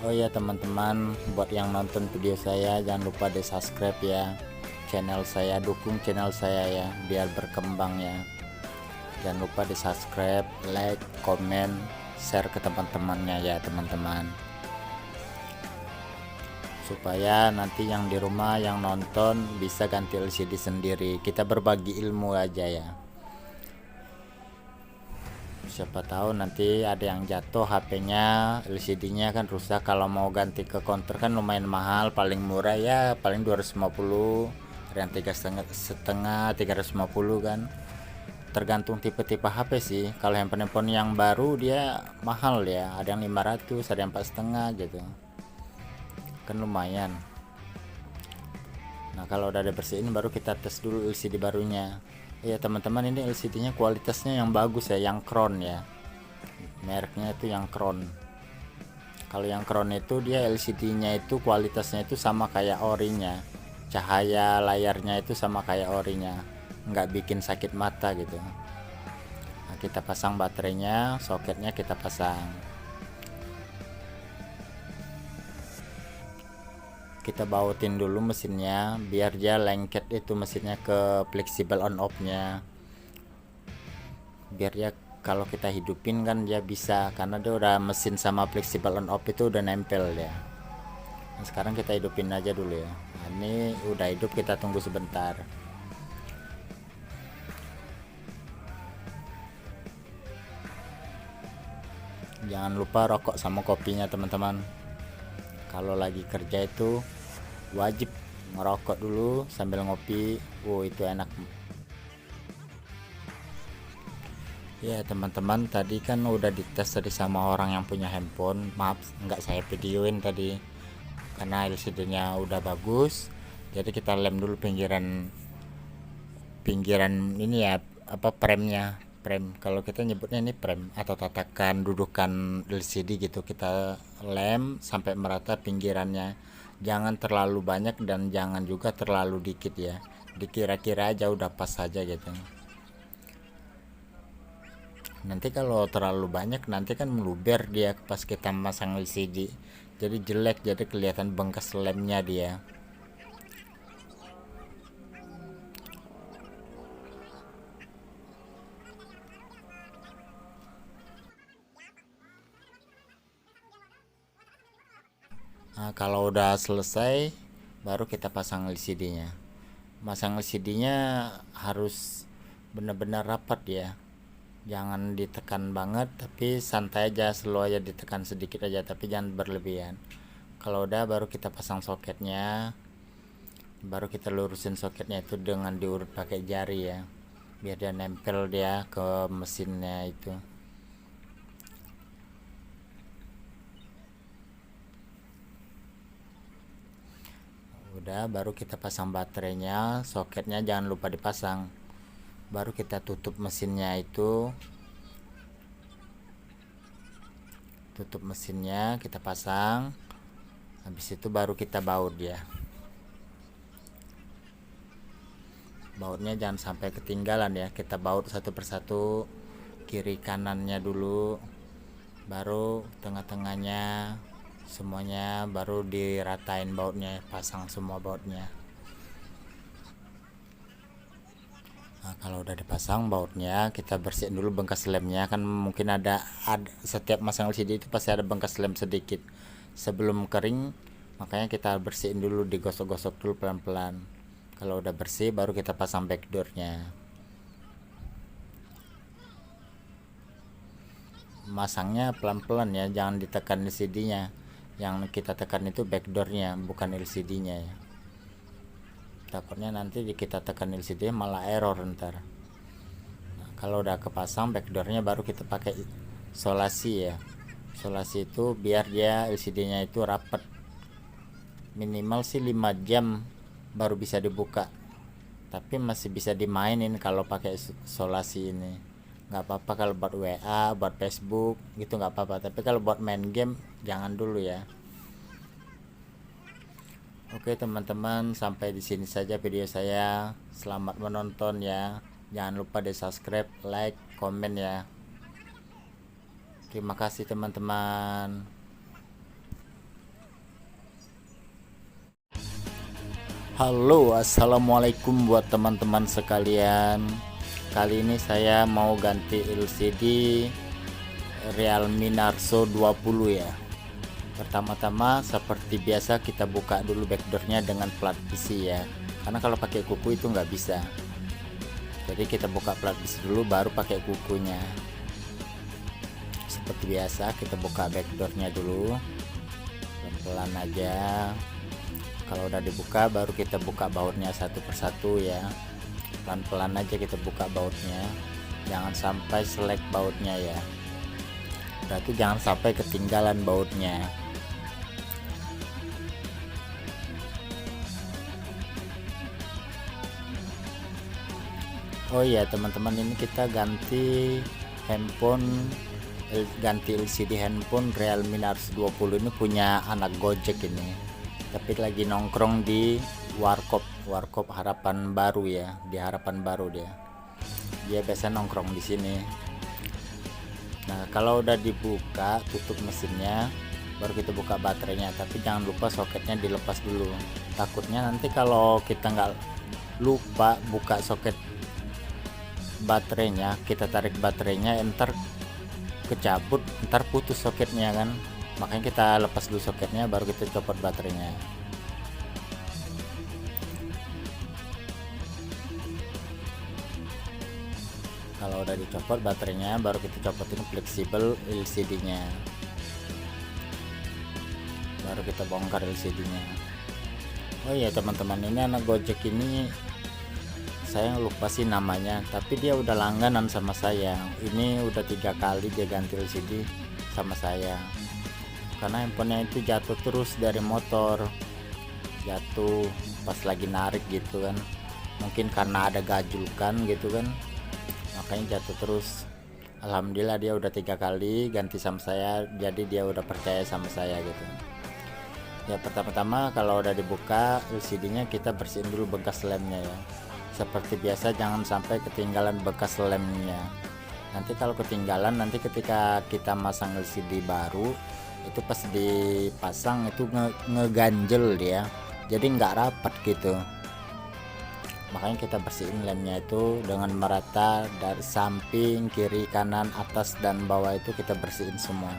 Oh ya teman-teman, buat yang nonton video saya jangan lupa di subscribe ya channel saya, dukung channel saya ya biar berkembang ya. Jangan lupa di subscribe, like, komen, share ke teman-temannya ya teman-teman, supaya nanti yang di rumah yang nonton bisa ganti LCD sendiri. Kita berbagi ilmu aja ya, siapa tahu nanti ada yang jatuh HP-nya, LCD-nya kan rusak, kalau mau ganti ke counter kan lumayan mahal, paling murah ya paling 250, ada yang 3,5, 350 kan, tergantung tipe-tipe HP sih. Kalau handphone yang baru dia mahal ya, ada yang 500, ada yang 4,5 gitu kan, lumayan. Nah kalau udah dibersihin baru kita tes dulu LCD barunya. Ya teman-teman, ini LCD nya kualitasnya yang bagus ya, yang Crown ya, mereknya itu yang Crown. Kalau yang Crown itu dia LCD nya itu kualitasnya itu sama kayak orinya, cahaya layarnya itu sama kayak orinya, nggak bikin sakit mata gitu. Nah, kita pasang baterainya, soketnya kita pasang, kita bautin dulu mesinnya biar dia lengket itu mesinnya ke fleksibel on off nya, biar dia kalau kita hidupin kan dia bisa, karena dia udah mesin sama fleksibel on off itu udah nempel ya. Nah, sekarang kita hidupin aja dulu ya. Nah, ini udah hidup, kita tunggu sebentar. Jangan lupa rokok sama kopinya teman-teman, kalau lagi kerja itu wajib ngerokok dulu sambil ngopi. Itu enak ya teman-teman. Tadi kan udah dites tadi sama orang yang punya handphone, maaf nggak saya videoin tadi karena LCD nya udah bagus. Jadi kita lem dulu pinggiran ini ya, apa, premnya, kalau kita nyebutnya ini prem atau tatakan dudukan LCD gitu, kita lem sampai merata pinggirannya, jangan terlalu banyak dan jangan juga terlalu dikit ya, dikira-kira aja udah pas saja gitu. Nanti kalau terlalu banyak nanti kan meluber dia pas kita masang LCD, jadi jelek, jadi kelihatan bekas lemnya dia. Nah, kalau udah selesai baru kita pasang LCD-nya. Masang LCD-nya harus benar-benar rapat ya, jangan ditekan banget, tapi santai aja, slow aja, ditekan sedikit aja tapi jangan berlebihan. Kalau udah baru kita pasang soketnya, baru kita lurusin soketnya itu dengan diurut pakai jari ya, biar dia nempel dia ke mesinnya itu. Udah baru kita pasang baterainya, soketnya jangan lupa dipasang. Baru kita tutup mesinnya itu, tutup mesinnya kita pasang. Habis itu baru kita baut ya. Bautnya jangan sampai ketinggalan ya, kita baut satu persatu, kiri kanannya dulu, baru tengah-tengahnya, semuanya baru diratain bautnya, pasang semua bautnya. Nah, kalau udah dipasang bautnya, kita bersihin dulu bekas lemnya, kan mungkin ada setiap masang LCD itu pasti ada bekas lem sedikit. Sebelum kering, makanya kita bersihin dulu, digosok-gosok dulu pelan-pelan. Kalau udah bersih baru kita pasang backdoornya. Masangnya pelan-pelan ya, jangan ditekan LCD-nya. Yang kita tekan itu backdoornya, bukan LCD-nya ya. Takutnya nanti kita tekan LCD malah error ntar. Nah, kalau udah kepasang backdoornya baru kita pakai solasi ya. Solasi itu biar dia LCD-nya itu rapat. Minimal sih 5 jam baru bisa dibuka. Tapi masih bisa dimainin kalau pakai solasi ini. Nggak apa-apa kalau buat WA, buat Facebook gitu nggak apa-apa. Tapi kalau buat main game jangan dulu ya. Oke teman-teman, sampai di sini saja video saya. Selamat menonton ya. Jangan lupa di subscribe, like, komen ya. Terima kasih teman-teman. Halo, assalamualaikum buat teman-teman sekalian. Kali ini saya mau ganti LCD Realme Narzo 20 ya. Pertama-tama seperti biasa kita buka dulu backdoornya dengan plat besi ya, karena kalau pakai kuku itu nggak bisa. Jadi kita buka plat besi dulu baru pakai kukunya. Seperti biasa kita buka backdoornya dulu, pelan-pelan aja. Kalau udah dibuka baru kita buka bautnya satu persatu ya, pelan-pelan aja kita buka bautnya, jangan sampai selek bautnya ya. Berarti jangan sampai ketinggalan bautnya. Oh iya teman-teman, ini kita ganti handphone, ganti LCD handphone Realme Narzo 20 ini punya anak Gojek ini, tapi lagi nongkrong di Warkop Harapan Baru ya, di Harapan Baru dia biasa nongkrong di sini. Nah kalau udah dibuka, tutup mesinnya, baru kita buka baterainya, tapi jangan lupa soketnya dilepas dulu. Takutnya nanti kalau kita nggak lupa buka soket baterainya, kita tarik baterainya, ntar kecabut, ntar putus soketnya kan. Makanya kita lepas dulu soketnya baru kita copot baterainya. Kalau udah dicopot baterainya baru kita copotin fleksibel LCD-nya, baru kita bongkar LCD-nya. Oh iya teman-teman, ini anak Gojek ini saya lupa sih namanya, tapi dia udah langganan sama saya. Ini udah 3 kali dia ganti LCD sama saya, karena handphonenya itu jatuh terus dari motor, jatuh pas lagi narik gitu kan, mungkin karena ada gajulkan gitu kan, makanya jatuh terus. Alhamdulillah dia udah 3 kali ganti sama saya, jadi dia udah percaya sama saya gitu ya. Pertama-tama kalau udah dibuka LCD-nya kita bersihin dulu bekas lemnya ya. Seperti biasa jangan sampai ketinggalan bekas lemnya. Nanti kalau ketinggalan, nanti ketika kita masang LCD baru itu pas dipasang itu ngeganjel dia, jadi nggak rapat gitu. Makanya kita bersihin lemnya itu dengan merata, dari samping, kiri, kanan, atas dan bawah itu kita bersihin semua.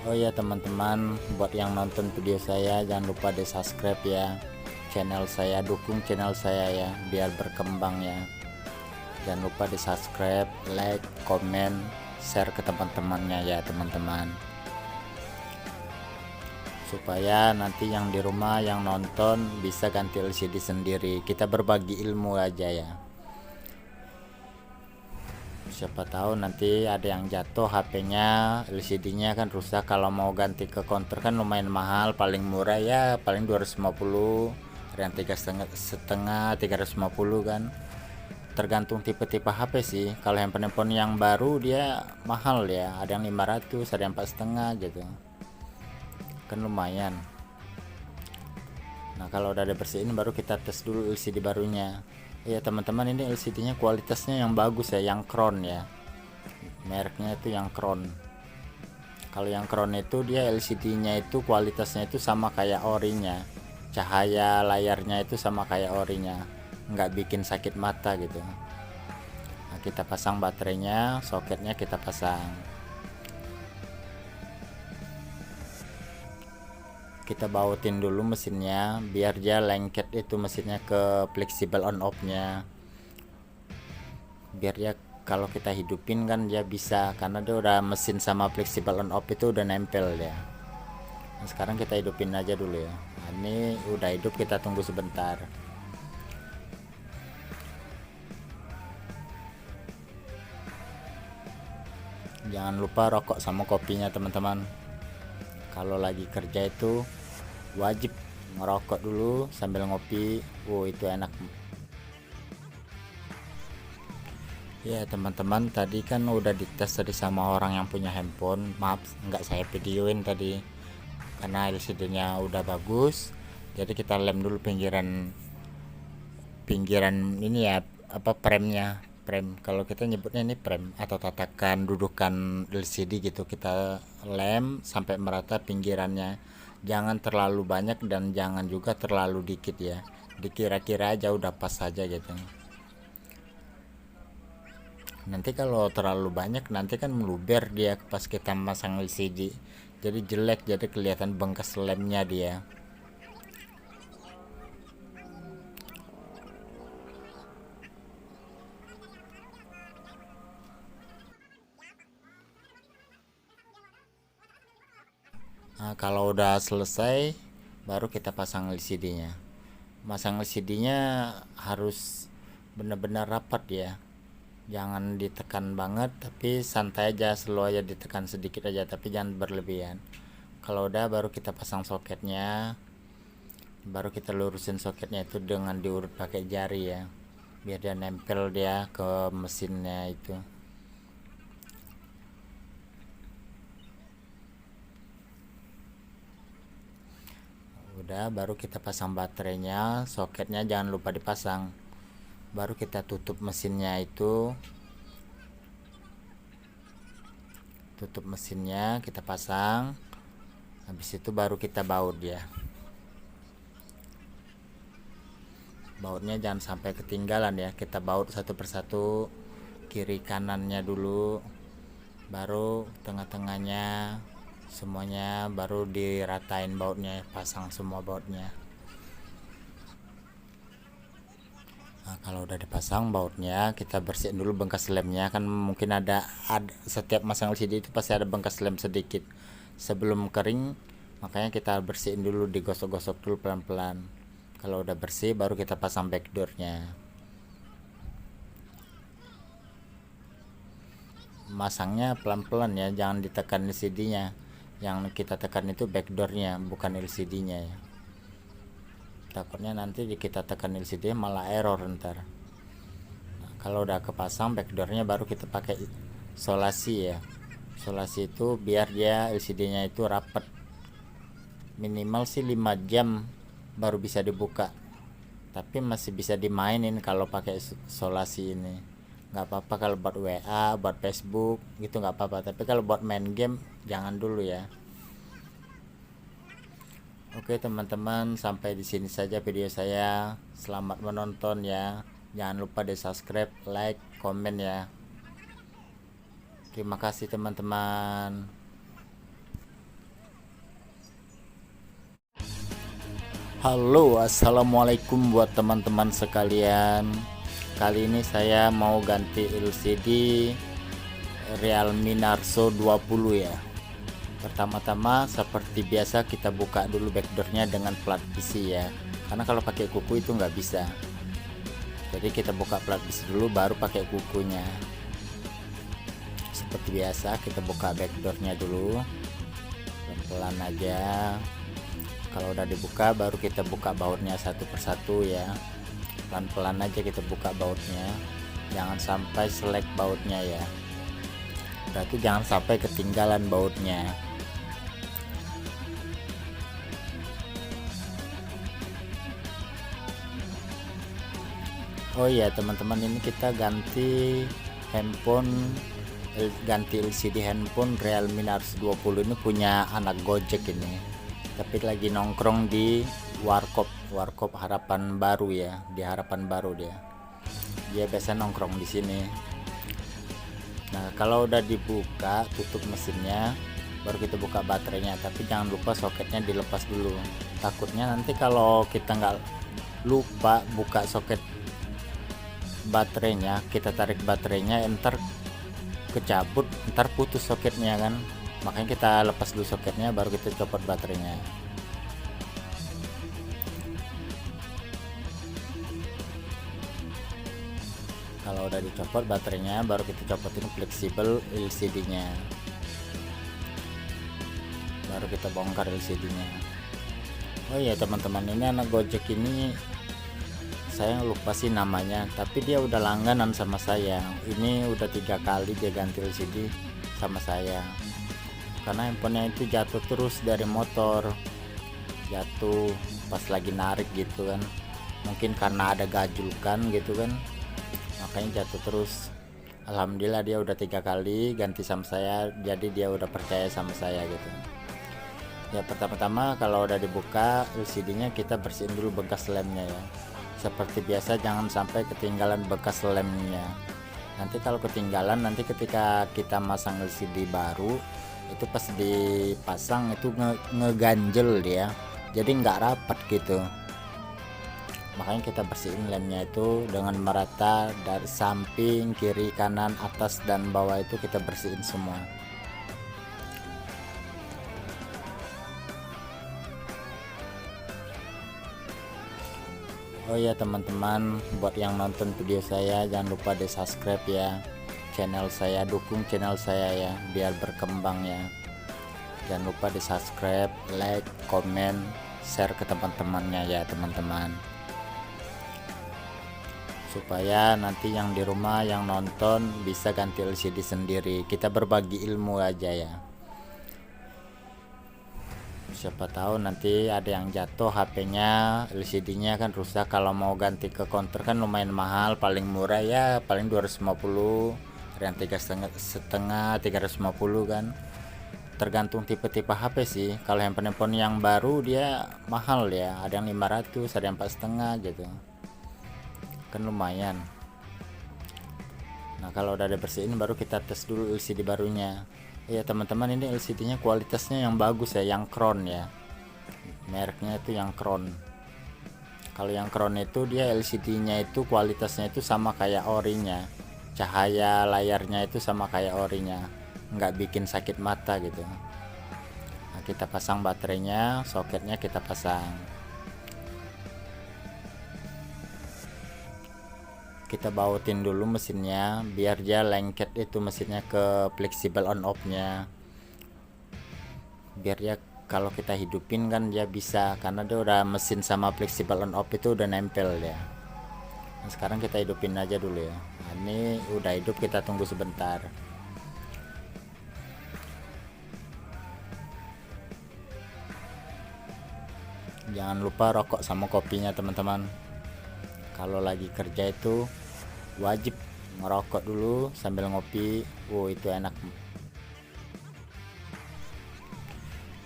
Oh ya teman-teman, buat yang nonton video saya jangan lupa di subscribe ya channel saya, dukung channel saya ya biar berkembang ya. Jangan lupa di subscribe, like, komen, share ke teman-temannya ya teman-teman, supaya nanti yang di rumah yang nonton bisa ganti LCD sendiri. Kita berbagi ilmu aja ya, siapa tahu nanti ada yang jatuh HP-nya, LCD-nya kan rusak. Kalau mau ganti ke counter kan lumayan mahal, paling murah ya paling 250, ada yang 3,5, 350 kan, tergantung tipe-tipe HP sih. Kalau handphone yang baru dia mahal ya, ada yang 500, ada yang 4,5 gitu kan, lumayan. Nah kalau udah dibersihin baru kita tes dulu LCD barunya. Ya teman-teman, ini LCD nya kualitasnya yang bagus ya, yang Crown ya, mereknya itu yang Crown. Kalau yang Crown itu dia LCD nya itu kualitasnya itu sama kayak orinya, cahaya layarnya itu sama kayak orinya, nggak bikin sakit mata gitu. Nah, kita pasang baterainya, soketnya kita pasang, kita bautin dulu mesinnya biar dia lengket itu mesinnya ke fleksibel on off nya, biar dia kalau kita hidupin kan dia bisa, karena dia udah mesin sama fleksibel on off itu udah nempel ya. Nah, sekarang kita hidupin aja dulu ya. Nah, ini udah hidup, kita tunggu sebentar. Jangan lupa rokok sama kopinya teman-teman. Kalau lagi kerja itu wajib ngerokok dulu sambil ngopi. Itu enak ya teman-teman. Tadi kan udah dites tadi sama orang yang punya handphone, maaf nggak saya videoin tadi karena LCD nya udah bagus. Jadi kita lem dulu pinggiran ini ya, apa, premnya, prem kalau kita nyebutnya ini prem atau tatakan dudukan LCD gitu. Kita lem sampai merata pinggirannya, jangan terlalu banyak dan jangan juga terlalu dikit ya, dikira-kira aja udah pas saja gitu. Nanti kalau terlalu banyak nanti kan meluber dia pas kita masang LCD, jadi jelek, jadi kelihatan bekas lemnya dia. Nah, kalau udah selesai baru kita pasang LCD-nya. Masang LCD-nya harus benar-benar rapat ya. Jangan ditekan banget, tapi santai aja, slow aja, ditekan sedikit aja tapi jangan berlebihan. Kalau udah baru kita pasang soketnya. Baru kita lurusin soketnya itu dengan diurut pakai jari ya, biar dia nempel dia ke mesinnya itu. Udah baru kita pasang baterainya, soketnya jangan lupa dipasang. Baru kita tutup mesinnya itu, tutup mesinnya kita pasang. Habis itu baru kita baut ya. Bautnya jangan sampai ketinggalan ya, kita baut satu persatu, kiri kanannya dulu, baru tengah-tengahnya, semuanya baru diratain bautnya, pasang semua bautnya. Nah, kalau udah dipasang bautnya, kita bersihin dulu bekas lemnya, kan mungkin ada setiap masang LCD itu pasti ada bekas lem sedikit. Sebelum kering makanya kita bersihin dulu, digosok-gosok dulu pelan-pelan. Kalau udah bersih baru kita pasang backdoornya. Masangnya pelan-pelan ya, jangan ditekan LCD-nya. Yang kita tekan itu backdoornya, bukan LCD-nya ya. Takutnya nanti kita tekan LCD malah error ntar. Nah, kalau udah kepasang backdoornya baru kita pakai isolasi ya. Isolasi itu biar dia LCD-nya itu rapat. Minimal sih 5 jam baru bisa dibuka. Tapi masih bisa dimainin kalau pakai isolasi ini. Nggak apa-apa kalau buat WA, buat Facebook gitu nggak apa-apa. Tapi kalau buat main game jangan dulu ya. Oke teman-teman, sampai di sini saja video saya. Selamat menonton ya. Jangan lupa di subscribe, like, komen ya. Terima kasih teman-teman. Halo, assalamualaikum buat teman-teman sekalian. Kali ini saya mau ganti LCD Realme Narzo 20 ya. Pertama-tama seperti biasa kita buka dulu backdoornya dengan plat besi ya, karena kalau pakai kuku itu nggak bisa. Jadi kita buka plat besi dulu baru pakai kukunya. Seperti biasa kita buka backdoornya dulu, pelan-pelan aja. Kalau udah dibuka baru kita buka bautnya satu persatu ya, pelan-pelan aja kita buka bautnya, jangan sampai selek bautnya ya, berarti jangan sampai ketinggalan bautnya. Oh iya teman-teman, ini kita ganti LCD handphone Realme Narzo 20 ini punya anak Gojek ini, tapi lagi nongkrong di warkop Harapan Baru ya, di Harapan Baru dia biasa nongkrong di sini. Nah kalau udah dibuka tutup mesinnya baru kita buka baterainya, tapi jangan lupa soketnya dilepas dulu, takutnya nanti kalau kita nggak lupa buka soket baterainya, kita tarik baterainya entar kecabut, entar putus soketnya kan. Makanya kita lepas dulu soketnya baru kita copot baterainya. Kalau udah dicopot baterainya baru kita copotin fleksibel LCD nya, baru kita bongkar LCD nya. Oh iya teman-teman, ini anak Gojek ini saya lupa sih namanya, tapi dia udah langganan sama saya. Ini udah 3 kali dia ganti LCD sama saya, karena handphonenya itu jatuh terus dari motor, jatuh pas lagi narik gitu kan, mungkin karena ada gajulkan gitu kan, makanya jatuh terus. Alhamdulillah dia udah 3 kali ganti sama saya, jadi dia udah percaya sama saya gitu ya. Pertama-tama kalau udah dibuka LCD nya kita bersihin dulu bekas lemnya ya, seperti biasa jangan sampai ketinggalan bekas lemnya. Nanti kalau ketinggalan, nanti ketika kita masang LCD baru itu pas dipasang itu ngeganjel dia, jadi nggak rapat gitu. Makanya kita bersihin lemnya itu dengan merata dari samping, kiri, kanan, atas dan bawah, itu kita bersihin semua. Oh ya teman-teman, buat yang nonton video saya jangan lupa di subscribe ya channel saya, dukung channel saya ya biar berkembang ya. Jangan lupa di subscribe, like, komen, share ke teman-temannya ya teman-teman, supaya nanti yang di rumah yang nonton bisa ganti LCD sendiri. Kita berbagi ilmu aja ya, siapa tahu nanti ada yang jatuh HP-nya, LCD-nya kan rusak. Kalau mau ganti ke counter kan lumayan mahal, paling murah ya paling 250, ada yang 3,5, 350 kan, tergantung tipe-tipe HP sih. Kalau handphone yang baru dia mahal ya, ada yang 500, ada yang 4,5 gitu kan, lumayan. Nah kalau udah dibersihin baru kita tes dulu LCD barunya ya teman-teman. Ini LCD nya kualitasnya yang bagus ya, yang Crown ya, mereknya itu yang Crown. Kalau yang Crown itu dia LCD nya itu kualitasnya itu sama kayak orinya, cahaya layarnya itu sama kayak orinya, nggak bikin sakit mata gitu. Nah, kita pasang baterainya, soketnya kita pasang, kita bautin dulu mesinnya biar dia lengket itu mesinnya ke fleksibel on off nya, biar dia kalau kita hidupin kan dia bisa, karena dia udah mesin sama fleksibel on off itu udah nempel ya. Nah, sekarang kita hidupin aja dulu ya. Nah, ini udah hidup, kita tunggu sebentar. Jangan lupa rokok sama kopinya teman-teman. Kalau lagi kerja itu wajib ngerokok dulu sambil ngopi. Itu enak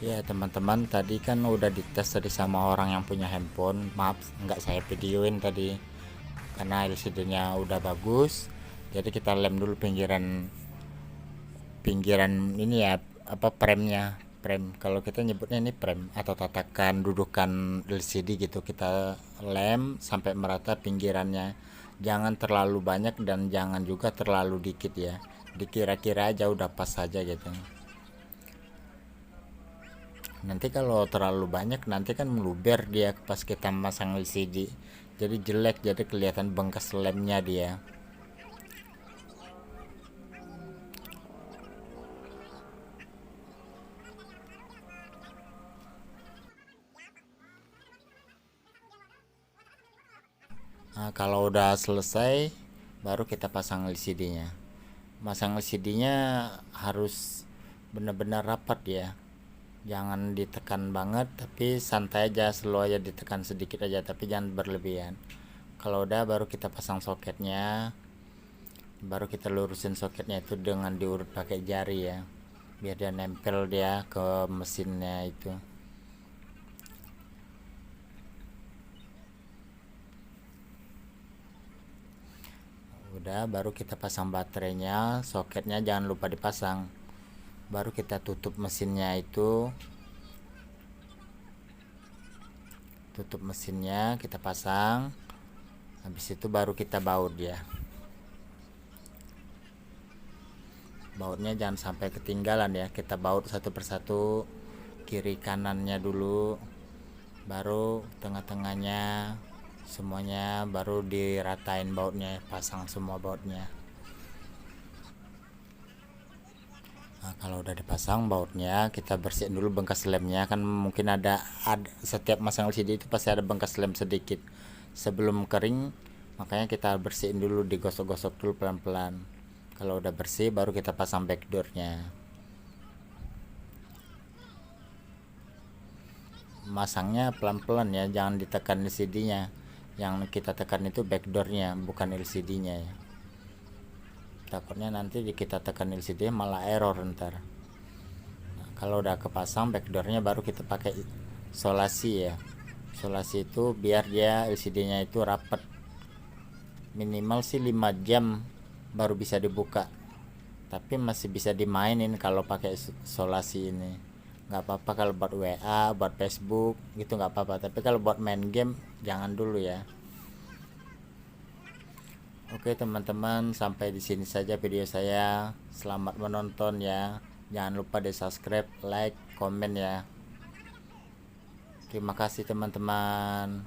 ya teman-teman. Tadi kan udah dites tadi sama orang yang punya handphone, maaf nggak saya videoin tadi karena LCD nya udah bagus. Jadi kita lem dulu pinggiran ini ya, apa, premnya, frame, kalau kita nyebutnya ini frame atau tatakan dudukan LCD gitu. Kita lem sampai merata pinggirannya, jangan terlalu banyak dan jangan juga terlalu dikit ya, dikira-kira aja udah pas saja gitu. Nanti kalau terlalu banyak nanti kan meluber dia pas kita masang LCD, jadi jelek, jadi kelihatan bekas lemnya dia. Nah, kalau udah selesai baru kita pasang LCD-nya. Masang LCD-nya harus benar-benar rapat ya, jangan ditekan banget, tapi santai aja, slow aja, ditekan sedikit aja tapi jangan berlebihan. Kalau udah baru kita pasang soketnya, baru kita lurusin soketnya itu dengan diurut pakai jari ya, biar dia nempel dia ke mesinnya itu. Udah baru kita pasang baterainya, soketnya jangan lupa dipasang, baru kita tutup mesinnya itu. Tutup mesinnya kita pasang, habis itu baru kita baut ya. Bautnya jangan sampai ketinggalan ya, kita baut satu persatu, kiri kanannya dulu, baru tengah-tengahnya, semuanya baru diratain bautnya, pasang semua bautnya. Nah, kalau udah dipasang bautnya, kita bersihin dulu bekas lemnya, kan mungkin ada setiap masang LCD itu pasti ada bekas lem sedikit. Sebelum kering, makanya kita bersihin dulu, digosok-gosok dulu pelan-pelan. Kalau udah bersih baru kita pasang backdoornya. Masangnya pelan-pelan ya, jangan ditekan LCD-nya. Yang kita tekan itu backdoornya, bukan LCD-nya ya. Takutnya nanti kita tekan LCD malah error ntar. Nah, kalau udah kepasang backdoornya baru kita pakai solasi ya. Solasi itu biar dia LCD-nya itu rapet. Minimal sih 5 jam baru bisa dibuka. Tapi masih bisa dimainin kalau pakai solasi ini. Nggak apa-apa kalau buat WA, buat Facebook gitu nggak apa-apa. Tapi kalau buat main game jangan dulu ya. Oke teman-teman, sampai di sini saja video saya. Selamat menonton ya. Jangan lupa di subscribe, like, komen ya. Terima kasih teman-teman.